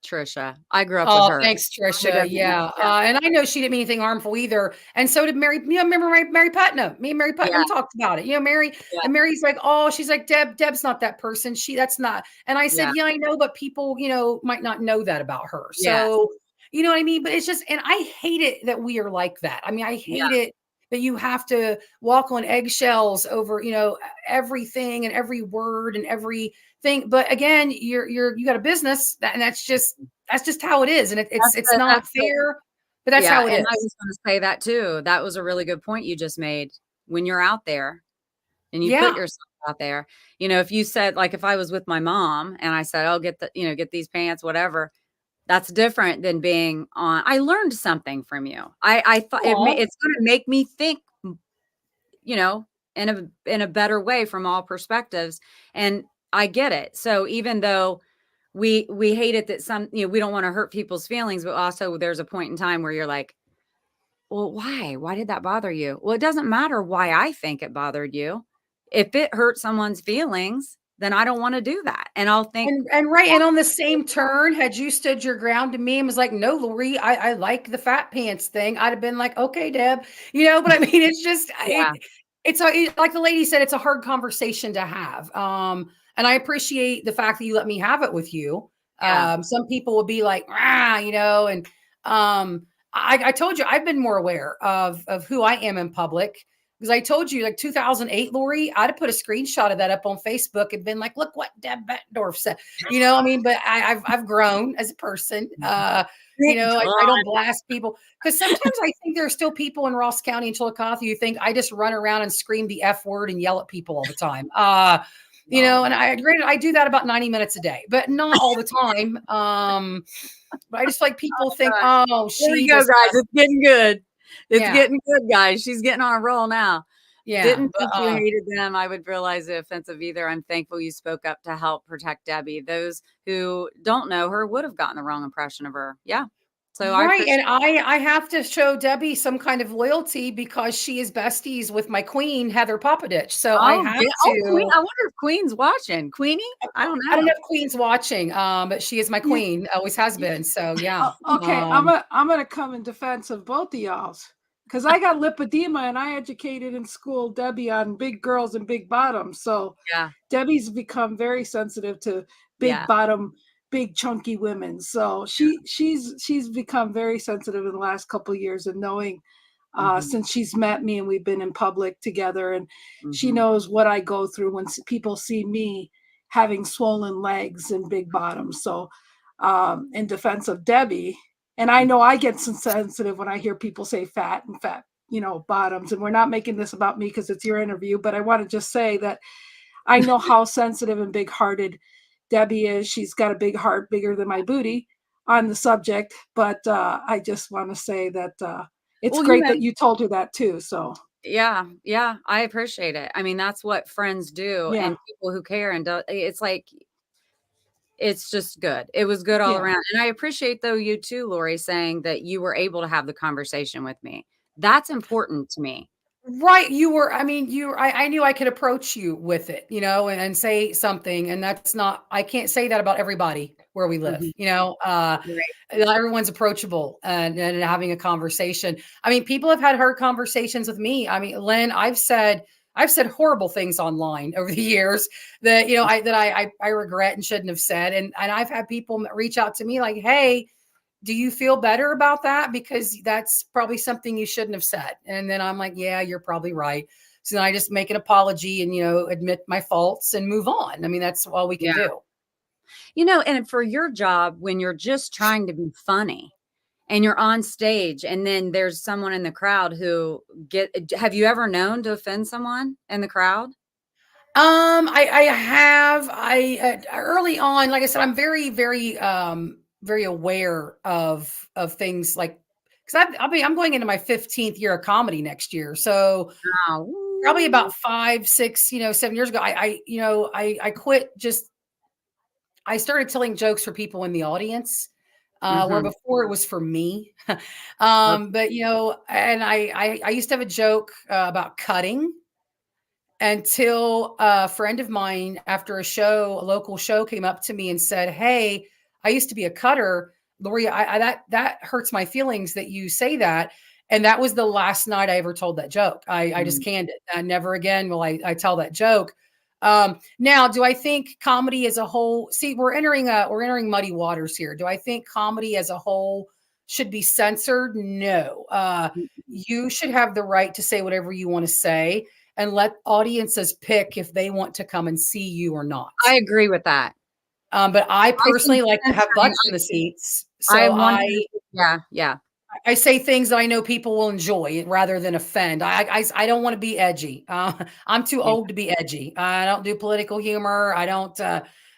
Trisha. I grew up with her. Thanks, Trisha. Yeah. And I know she didn't mean anything harmful either. And so did Mary. Remember Mary Putnam? Me and Mary Putnam talked about it. Mary, and Mary's like, oh, she's like, Deb's not that person. That's not. And I said, yeah, I know, but people, might not know that about her. So, you know what I mean? But it's just, and I hate it that we are like that. I mean, I hate it that you have to walk on eggshells over, everything and every word and everything. But again, you got a business and that's just how it is. And it's not fair, but that's how it is. And I was going to say that too. That was a really good point you just made. When you're out there and you put yourself out there, if you said, like, if I was with my mom and I said, oh, get these pants, whatever, that's different than being on. I learned something from you. I thought it's going to make me think, in a better way from all perspectives. And I get it. So even though we hate it that we don't want to hurt people's feelings, but also there's a point in time where you're like, well, why did that bother you? Well, it doesn't matter why I think it bothered you. If it hurt someone's feelings, then I don't want to do that. And I'll think, and on the same turn, had you stood your ground to me and was like, no, Lori, I like the fat pants thing, I'd have been like, okay, Deb, but I mean, it's just, it's like the lady said, it's a hard conversation to have. And I appreciate the fact that you let me have it with you. Some people would be like, and I told you, I've been more aware of who I am in public. Because I told you, like 2008, Lori, I'd have put a screenshot of that up on Facebook and been like, look what Deb Bettendorf said. I mean, but I've grown as a person. I don't blast people. Because sometimes I think there are still people in Ross County and Chillicothe who think I just run around and scream the F word and yell at people all the time. And I do that about 90 minutes a day, but not all the time. But I just like people think, oh, there you go, guys. It's getting good. It's getting good, guys. She's getting on a roll now. Yeah. Didn't think you hated them. I would realize it offensive either. I'm thankful you spoke up to help protect Debbie. Those who don't know her would have gotten the wrong impression of her. Yeah. So I have to show Debbie some kind of loyalty because she is besties with my queen, Heather Popadich. So I have to. Queen, I wonder if Queen's watching. Queenie? I don't know. I don't know if Queen's watching, but she is my queen. Always has been. So yeah. Okay, I'm gonna come in defense of both of y'all's because I got lipedema and I educated in school Debbie on big girls and big bottoms. So Debbie's become very sensitive to big bottom, big chunky women. So she's become very sensitive in the last couple of years, and knowing since she's met me and we've been in public together, and she knows what I go through when people see me having swollen legs and big bottoms. So in defense of Debbie, and I know I get sensitive when I hear people say fat bottoms, and we're not making this about me because it's your interview, but I want to just say that I know how sensitive and big-hearted Debbie is. She's got a big heart, bigger than my booty, on the subject. But I just want to say that it's great that you told her that too. So yeah, I appreciate it. I mean, that's what friends do, and people who care, and it's like, it's just good. It was good all around. And I appreciate, though, you too, Lori, saying that you were able to have the conversation with me. That's important to me. Right. I knew I could approach you with it, and say something. And I can't say that about everybody where we live, Right. not everyone's approachable and having a conversation. I mean, people have had hard conversations with me. I mean, Lynn, I've said horrible things online over the years that, I regret and shouldn't have said. And I've had people reach out to me like, hey, do you feel better about that? Because that's probably something you shouldn't have said. And then I'm like, yeah, you're probably right. So then I just make an apology and, admit my faults and move on. I mean, that's all we can do. And for your job, when you're just trying to be funny and you're on stage and then there's someone in the crowd have you ever known to offend someone in the crowd? I have, early on, like I said, I'm very, very, very aware of things like, because I'm going into my 15th year of comedy next year. So Wow. probably about 5, 6, 7 years ago, I quit. I started telling jokes for people in the audience, where before it was for me. But and I used to have a joke about cutting until a friend of mine after a local show came up to me and said, hey, I used to be a cutter. Lori, that hurts my feelings that you say that. And that was the last night I ever told that joke. I just canned it. Never again will I tell that joke. Now, do I think comedy as a whole, see, we're entering muddy waters here. Do I think comedy as a whole should be censored? No. You should have the right to say whatever you want to say and let audiences pick if they want to come and see you or not. I agree with that. But I personally like to have butts in the seats. So I say things that I know people will enjoy rather than offend. I don't want to be edgy. I'm too old to be edgy. I don't do political humor. I don't.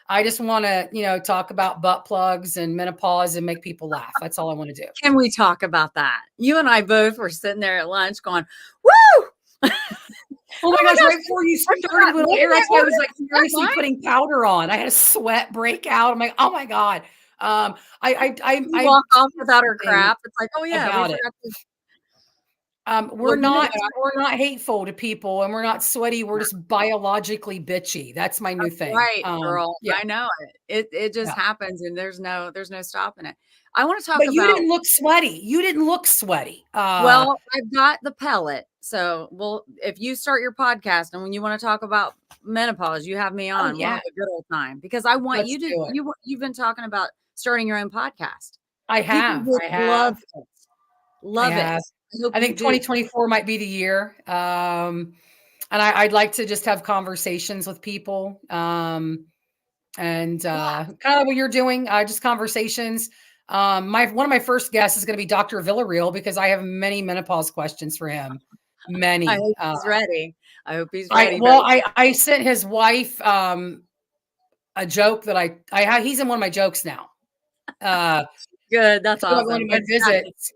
I just want to, talk about butt plugs and menopause and make people laugh. That's all I want to do. Can we talk about that? You and I both were sitting there at lunch going, woo! Oh my gosh, right before you started with air, I was like seriously putting powder on. I had a sweat breakout. I'm like, oh my God. I walk off without her crap. It's like, oh yeah, about it. We're not hateful to people and we're not sweaty. We're just biologically bitchy. That's my new thing. Right, girl. Yeah. I know it. It just happens and there's no stopping it. I want to talk about. But you didn't look sweaty. You didn't look sweaty. Well, I've got the pellet. So, if you start your podcast and when you want to talk about menopause, you have me on. We'll have a good old time because I want you to. You've been talking about starting your own podcast. I have. Love it. Love it. I think 2024 might be the year. And I'd like to just have conversations with people. And kind of what you're doing, just conversations. One of my first guests is going to be Dr. Villarreal because I have many menopause questions for him. Many. I hope he's ready. I sent his wife a joke that he's in one of my jokes now. Good. That's awesome. One of my visits.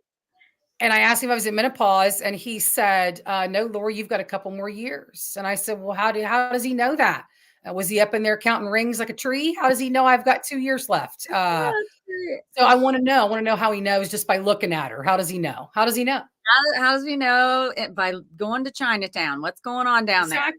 And I asked him if I was in menopause, and he said, no, Lori, you've got a couple more years. And I said, well, how does he know that? Was he up in there counting rings like a tree? How does he know I've got 2 years left? So I want to know how he knows just by looking at her. How does he know? How does he know? How does he know by going to Chinatown? What's going on down there?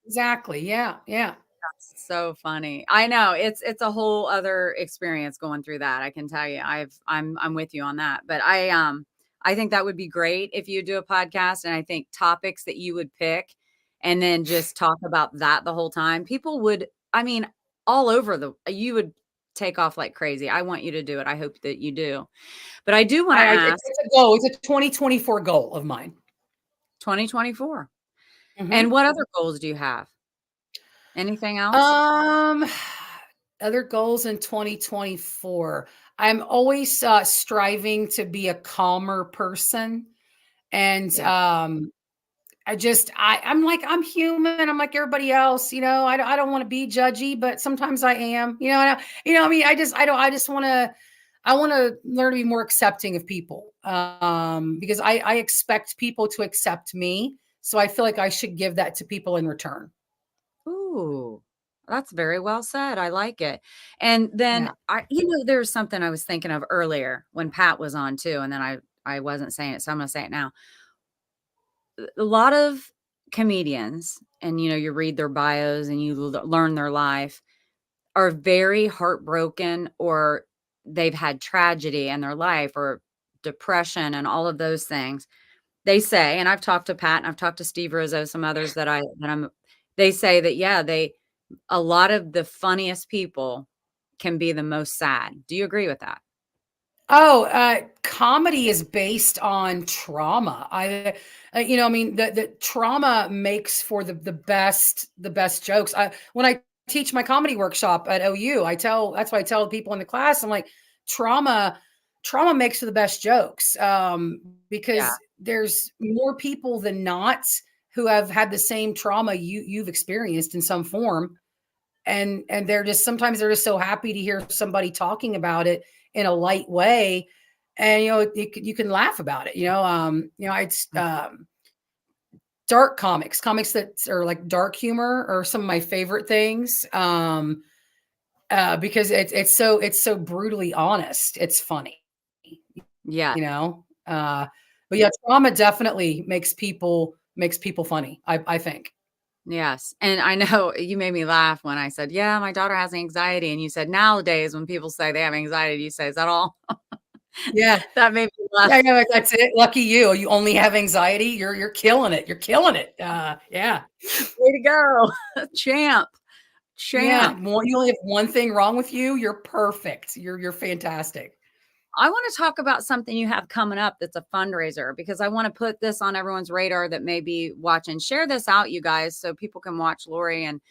Exactly. Yeah. Yeah. That's so funny. I know it's a whole other experience going through that. I can tell you, I'm with you on that, but I think that would be great if you do a podcast. And I think topics that you would pick and then just talk about that the whole time. People would, all over you would take off like crazy. I want you to do it. I hope that you do. But I do want to ask. It's a goal. It's a 2024 goal of mine. 2024. Mm-hmm. And what other goals do you have? Anything else? Other goals in 2024. I'm always striving to be a calmer person. And I'm human. I'm like everybody else, I don't want to be judgy, but sometimes I am, I want to learn to be more accepting of people because I expect people to accept me. So I feel like I should give that to people in return. Ooh, that's very well said. I like it. And then there's something I was thinking of earlier when Pat was on too. And then I wasn't saying it. So I'm going to say it now. a lot of comedians, and you read their bios and you learn their life, are very heartbroken, or they've had tragedy in their life or depression and all of those things. They say, and I've talked to Pat and I've talked to Steve Rizzo, some others they say that, yeah, a lot of the funniest people can be the most sad. Do you agree with that? Oh, comedy is based on trauma. I mean, the trauma makes for the best jokes. When I teach my comedy workshop at OU, that's why I tell people in the class, I'm like, trauma makes for the best jokes. Because there's more people than not who have had the same trauma you've experienced in some form. And sometimes they're just so happy to hear somebody talking about it in a light way. And, you can laugh about it, it's, dark comics that are like dark humor are some of my favorite things. Because it's so brutally honest. It's funny. Yeah. But yeah, trauma definitely makes people funny, I think. Yes. And I know you made me laugh when I said, yeah, my daughter has anxiety. And you said, nowadays, when people say they have anxiety, you say, is that all? Yeah. That made me laugh. Yeah, that's it. Lucky you. You only have anxiety. You're killing it. You're killing it. Yeah. Way to go. Champ. Yeah. You only have one thing wrong with you. You're perfect. You're fantastic. I want to talk about something you have coming up that's a fundraiser, because I want to put this on everyone's radar that may be watching. Share this out, you guys, so people can watch Lori and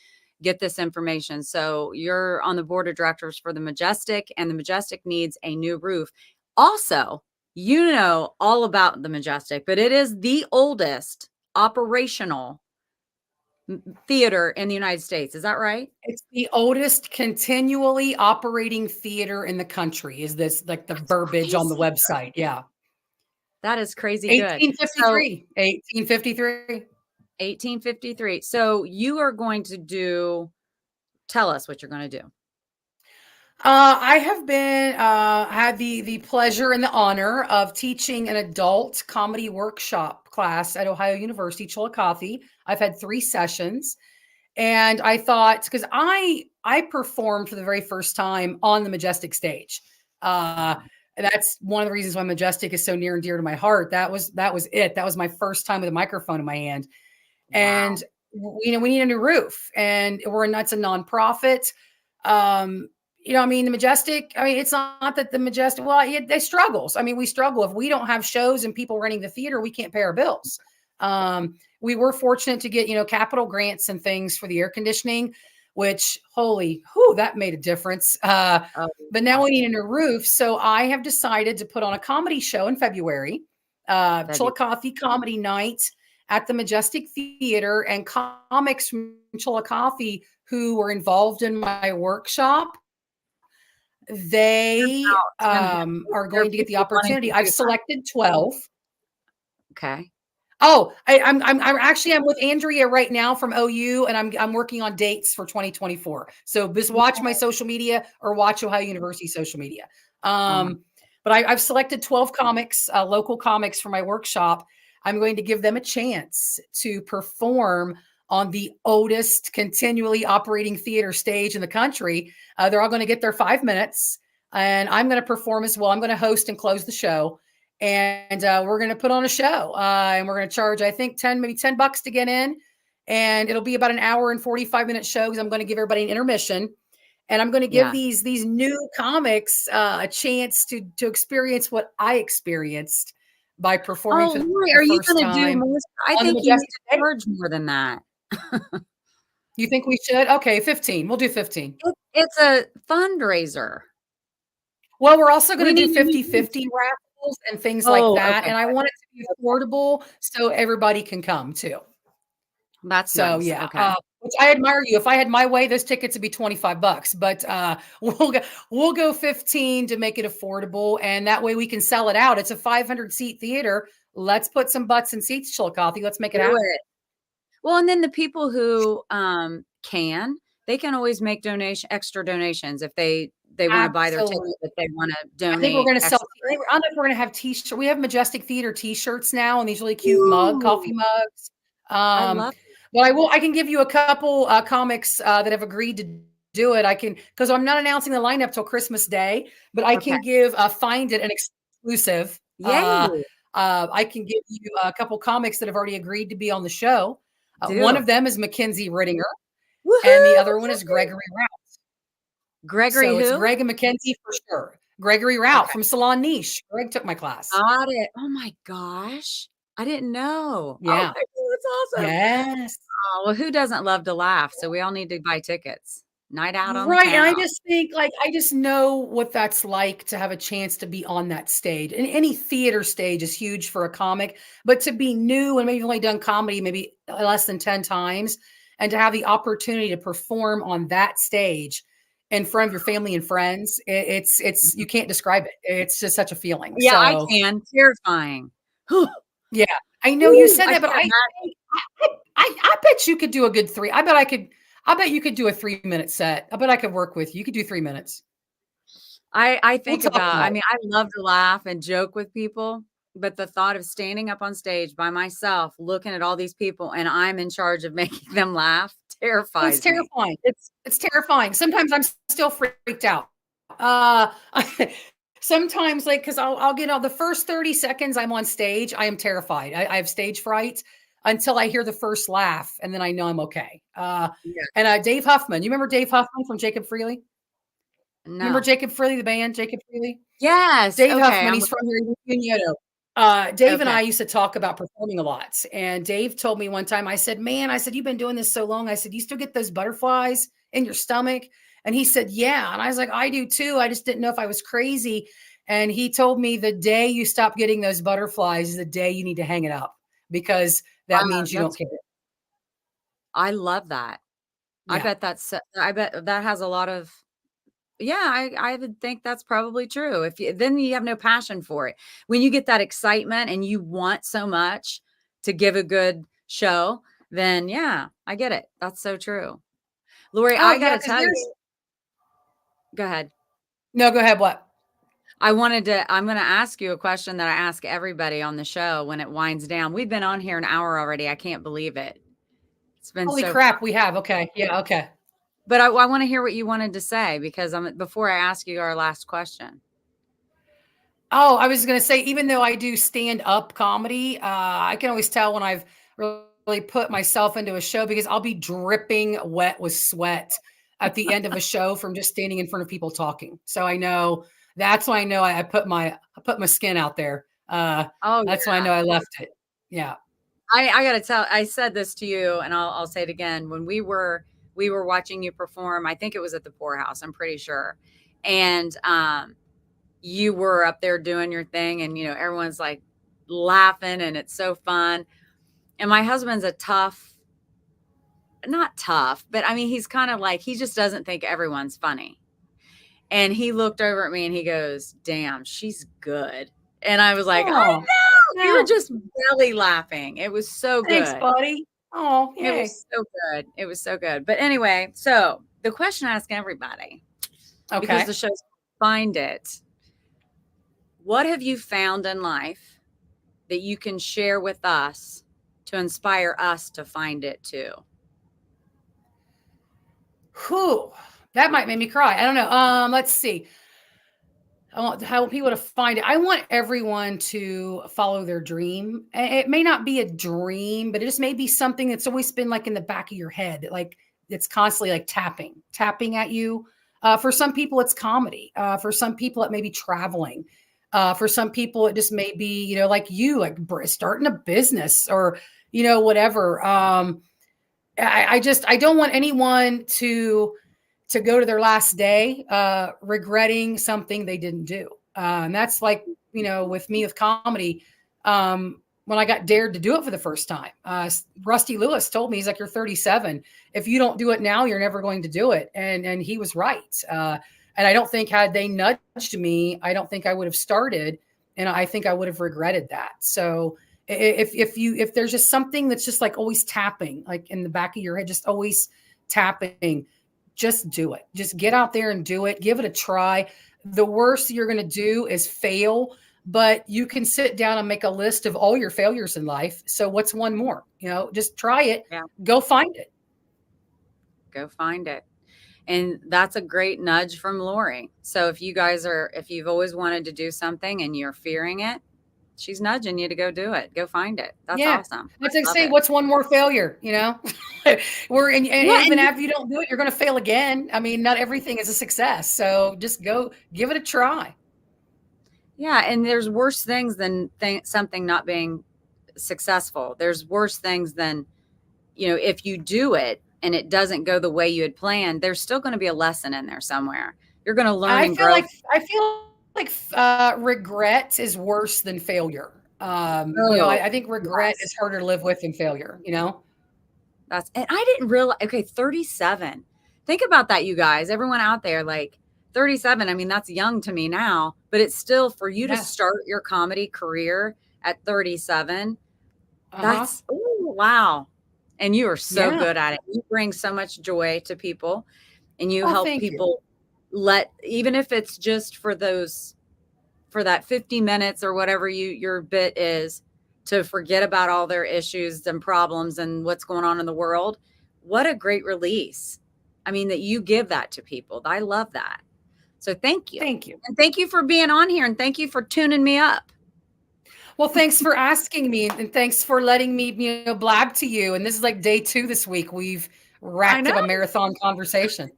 get this information. So you're on the board of directors for the Majestic, and the Majestic needs a new roof. Also, all about the Majestic, but it is the oldest operational theater in the United States. Is that right? It's the oldest continually operating theater in the country. Is this like the verbiage on the website? Yeah. That is crazy. 1853. 1853. So you are going to tell us what you're going to do. I have been had the pleasure and the honor of teaching an adult comedy workshop class at Ohio University, Chillicothe. I've had 3 sessions, and I thought, because I performed for the very first time on the Majestic stage. That's one of the reasons why Majestic is so near and dear to my heart. That was it. That was my first time with a microphone in my hand. Wow. And we need a new roof, and that's a nonprofit. The Majestic, it's not that the Majestic, they struggles. We struggle. If we don't have shows and people running the theater, we can't pay our bills. We were fortunate to get, capital grants and things for the air conditioning, which that made a difference. But now we need a new roof. So I have decided to put on a comedy show in February, Chillicothe Comedy Night at the Majestic Theater, and comics from Chillicothe who were involved in my workshop, they are going to get the opportunity. I've selected 12. Okay. Oh, I'm with Andrea right now from OU, and I'm working on dates for 2024. So just watch my social media or watch Ohio University social media. But I've selected 12 comics, local comics for my workshop. I'm going to give them a chance to perform on the oldest continually operating theater stage in the country. They're all going to get their 5 minutes, and I'm going to perform as well. I'm going to host and close the show, and we're going to put on a show, and we're going to charge, I think, maybe $10 to get in, and it'll be about an hour and 45-minute show, because I'm going to give everybody an intermission, and I'm going to give these new comics a chance to experience what I experienced by performing for the first time. I think you need to charge more than that. You think we should? Okay, 15. We'll do 15. It's a fundraiser. Well, we're also going to do 50-50 raffles and things like that. Okay. And I want it to be affordable so everybody can come too. That's so nice. Yeah. Okay. Which I admire you. If I had my way, those tickets would be $25, but we'll go 15 to make it affordable, and that way we can sell it out. It's a 500-seat theater. Let's put some butts in seats, Chillicothe. Let's make it happen. Well, and then the people who they can always make extra donations if they they want to buy their ticket, but they want to donate. I think we're going to sell. I don't know if we're going to have t-shirts. We have Majestic Theater t-shirts now, and these really cute coffee mugs. I love it. But I can give you a couple comics that have agreed to do it. I can, because I'm not announcing the lineup till Christmas Day, but I can give find it an exclusive. Yay. I can give you a couple comics that have already agreed to be on the show. One of them is Mackenzie Rittinger, and the other one is Gregory Rout. Gregory who? It's Greg and Mackenzie for sure. Gregory Rout from Salon Niche. Greg took my class. Got it. Oh my gosh. I didn't know. Yeah. Oh, that's awesome. Yes. Oh, well, who doesn't love to laugh? So we all need to buy tickets. Night out on right. the And I just think I just know what that's like to have a chance to be on that stage. And any theater stage is huge for a comic, but to be new and maybe only done comedy maybe less than 10 times and to have the opportunity to perform on that stage in front of your family and friends, it's you can't describe it. It's just such a feeling. Yeah, I can. Terrifying. Yeah, I know you said that, but I bet you could do a good 3. I bet you could do a 3-minute set. I bet I could work with you. You could do 3 minutes. I think I mean, I love to laugh and joke with people, but the thought of standing up on stage by myself, looking at all these people, and I'm in charge of making them laugh, terrifies It's terrifying. me. It's terrifying. Sometimes I'm still freaked out. Sometimes because I'll get all the first 30 seconds I'm on stage, I am terrified. I have stage fright until I hear the first laugh, and then I know I'm okay. And Dave Huffman, you remember Dave Huffman from Jacob Freely? No. Remember Jacob Freely, the band Jacob Freely? Yes. Dave Huffman, he's from here in Unioto. Dave and I used to talk about performing a lot. And Dave told me one time, I said, you've been doing this so long. I said, you still get those butterflies in your stomach? And he said, yeah. And I was like, I do too. I just didn't know if I was crazy. And he told me the day you stop getting those butterflies is the day you need to hang it up, because that means you don't care. I love that. Yeah. I bet that has a lot of, I would think that's probably true. Then you have no passion for it. When you get that excitement and you want so much to give a good show, then I get it. That's so true. Lori, I got to tell you. Go ahead. No, go ahead. What? I'm going to ask you a question that I ask everybody on the show when it winds down. We've been on here an hour already. I can't believe it. It's been holy crap. We have. Okay. Yeah. Okay. But I want to hear what you wanted to say, because before I ask you our last question. Oh, I was going to say, even though I do stand-up comedy, I can always tell when I've really put myself into a show, because I'll be dripping wet with sweat at the end of a show from just standing in front of people talking. So I know that's why I know I put my skin out there. That's why I know I left it. Yeah. I got to tell, I said this to you, and I'll say it again. When we were watching you perform, I think it was at the Poorhouse, I'm pretty sure. And you were up there doing your thing, and, everyone's like laughing, and it's so fun. And my husband's not tough, but I mean, he's kind of like, he just doesn't think everyone's funny. And he looked over at me and he goes, damn, she's good. And I was like, oh no, you were just belly laughing. It was so good. Thanks, buddy. Oh, yay. It was so good. It was so good. But anyway, so the question I ask everybody, because the show's Find It. What have you found in life that you can share with us to inspire us to find it too? Whew, that might make me cry. I don't know. Let's see. I want people to find it. I want everyone to follow their dream. It may not be a dream, but it just may be something that's always been like in the back of your head, like it's constantly like tapping at you. For some people, it's comedy. For some people, it may be traveling. For some people, it just may be, like starting a business or, whatever. I don't want anyone to go to their last day regretting something they didn't do. And that's like, with me with comedy, when I got dared to do it for the first time, Rusty Lewis told me, he's like, you're 37. If you don't do it now, you're never going to do it. And he was right. And I don't think had they nudged me, I don't think I would have started. And I think I would have regretted that. So if there's just something that's just like always tapping, like in the back of your head, just always tapping, just do it. Just get out there and do it. Give it a try. The worst you're going to do is fail, but you can sit down and make a list of all your failures in life. So what's one more? Just try it. Yeah. Go find it. Go find it. And that's a great nudge from Lori. So if you've always wanted to do something and you're fearing it, she's nudging you to go do it. Go find it. That's awesome. Let's say, what's one more failure? Even after you don't do it, you're going to fail again. I mean, not everything is a success. So just go give it a try. Yeah. And there's worse things than something not being successful. There's worse things than, if you do it and it doesn't go the way you had planned, there's still going to be a lesson in there somewhere. You're going to learn and grow. I feel like regret is worse than failure. I think regret is harder to live with than failure, and I didn't realize, 37. Think about that, you guys, everyone out there, like 37. I mean, that's young to me now, but it's still for you to start your comedy career at 37. That's, wow. And you are so good at it. You bring so much joy to people and you help people even if it's just for that 50 minutes or whatever your bit is, to forget about all their issues and problems and what's going on in the world. What a great release. I mean, that you give that to people. I love that. So thank you. Thank you. And thank you for being on here and thank you for tuning me up. Well, thanks for asking me and thanks for letting me, blab to you. And this is like day 2 this week. We've racked up a marathon conversation.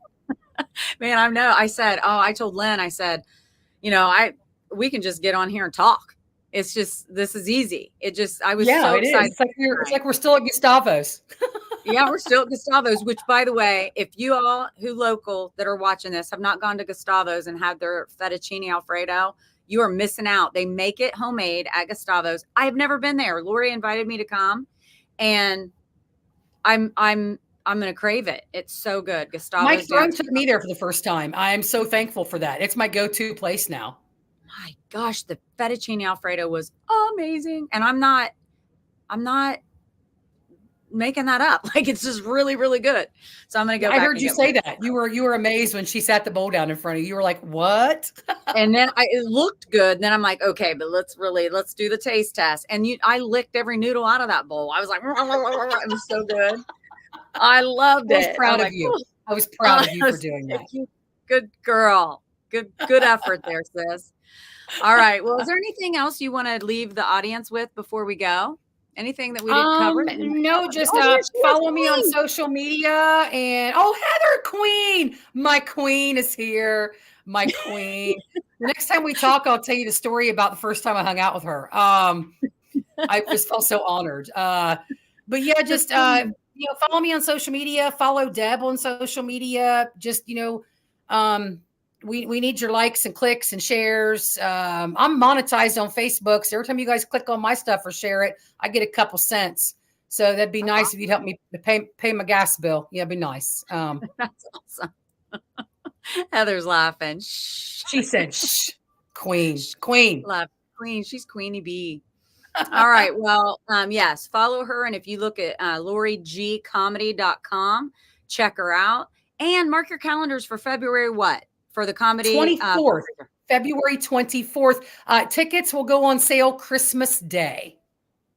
Man, I know. I told Lynn, I said, we can just get on here and talk. It's just, this is easy. I was so excited. It's like we're still at Gustavo's. Yeah, we're still at Gustavo's, which, by the way, if you all who local that are watching this have not gone to Gustavo's and had their fettuccine Alfredo, you are missing out. They make it homemade at Gustavo's. I have never been there. Lori invited me to come and I'm going to crave it. It's so good. Gustavo's. My friend took me there for the first time. I am so thankful for that. It's my go-to place now. My gosh, the fettuccine Alfredo was amazing. And I'm not making that up. Like, it's just really, really good. So I'm going to go. I heard you say that. You were amazed when she sat the bowl down in front of you. You were like, what? And then it looked good. And then I'm like, okay, but let's do the taste test. And I licked every noodle out of that bowl. I was like, it was so good. I loved it. I was proud of you. I was proud of you for doing that. Good girl. Good effort there, sis. All right. Well, is there anything else you want to leave the audience with before we go? Anything that we didn't cover? No, just follow me on social media. And Heather Queen, my queen is here. My queen. The next time we talk, I'll tell you the story about the first time I hung out with her. I just felt so honored. But yeah, just follow me on social media. Follow Deb on social media. Just we need your likes and clicks and shares. I'm monetized on Facebook, so every time you guys click on my stuff or share it, I get a couple cents. So that'd be nice if you'd help me pay my gas bill. Yeah, it'd be nice. That's awesome. Heather's laughing. Shh. She said, "Shh, queen, love queen. She's Queenie Bee." All right. Well, yes, follow her, and if you look at LoriGComedy.com, check her out, and mark your calendars for February. What? For the comedy 24th, February 24th. Tickets will go on sale Christmas Day.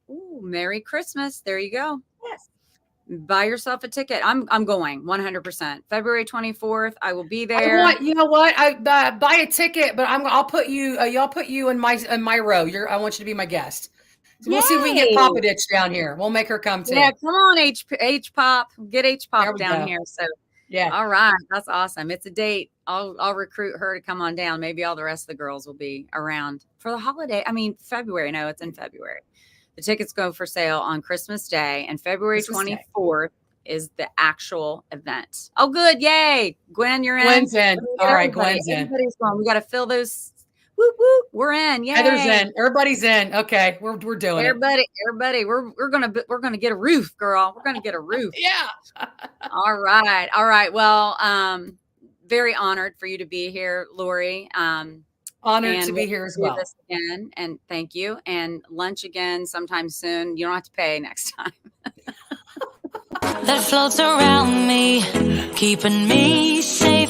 Ooh, Merry Christmas. There you go. Yes. Buy yourself a ticket. I'm going 100%. February 24th. I will be there. You know what? I buy a ticket, but I'll put you. Y'all put you in my row. I want you to be my guest. So we'll see if we can get Papa Ditch down here. We'll make her come too. Yeah, come on, H Pop. Get H Pop down here. So yeah. All right. That's awesome. It's a date. I'll recruit her to come on down. Maybe all the rest of the girls will be around for the holiday. I mean, February. No, it's in February. The tickets go for sale on Christmas Day, and February 24th is the actual event. Oh, good. Yay. Gwen, you're in. Gwen's in. All right. Gwen's in. Everybody's going. We got to fill those. Whoop, whoop. We're in. Yay. Heather's in. Everybody's in. Okay. We're doing it. Everybody. We're going to get a roof, girl. We're going to get a roof. Yeah. All right. Well, very honored for you to be here, Lori. Honored to be here as well. This again, and thank you. And lunch again sometime soon. You don't have to pay next time. that floats around me, keeping me safe.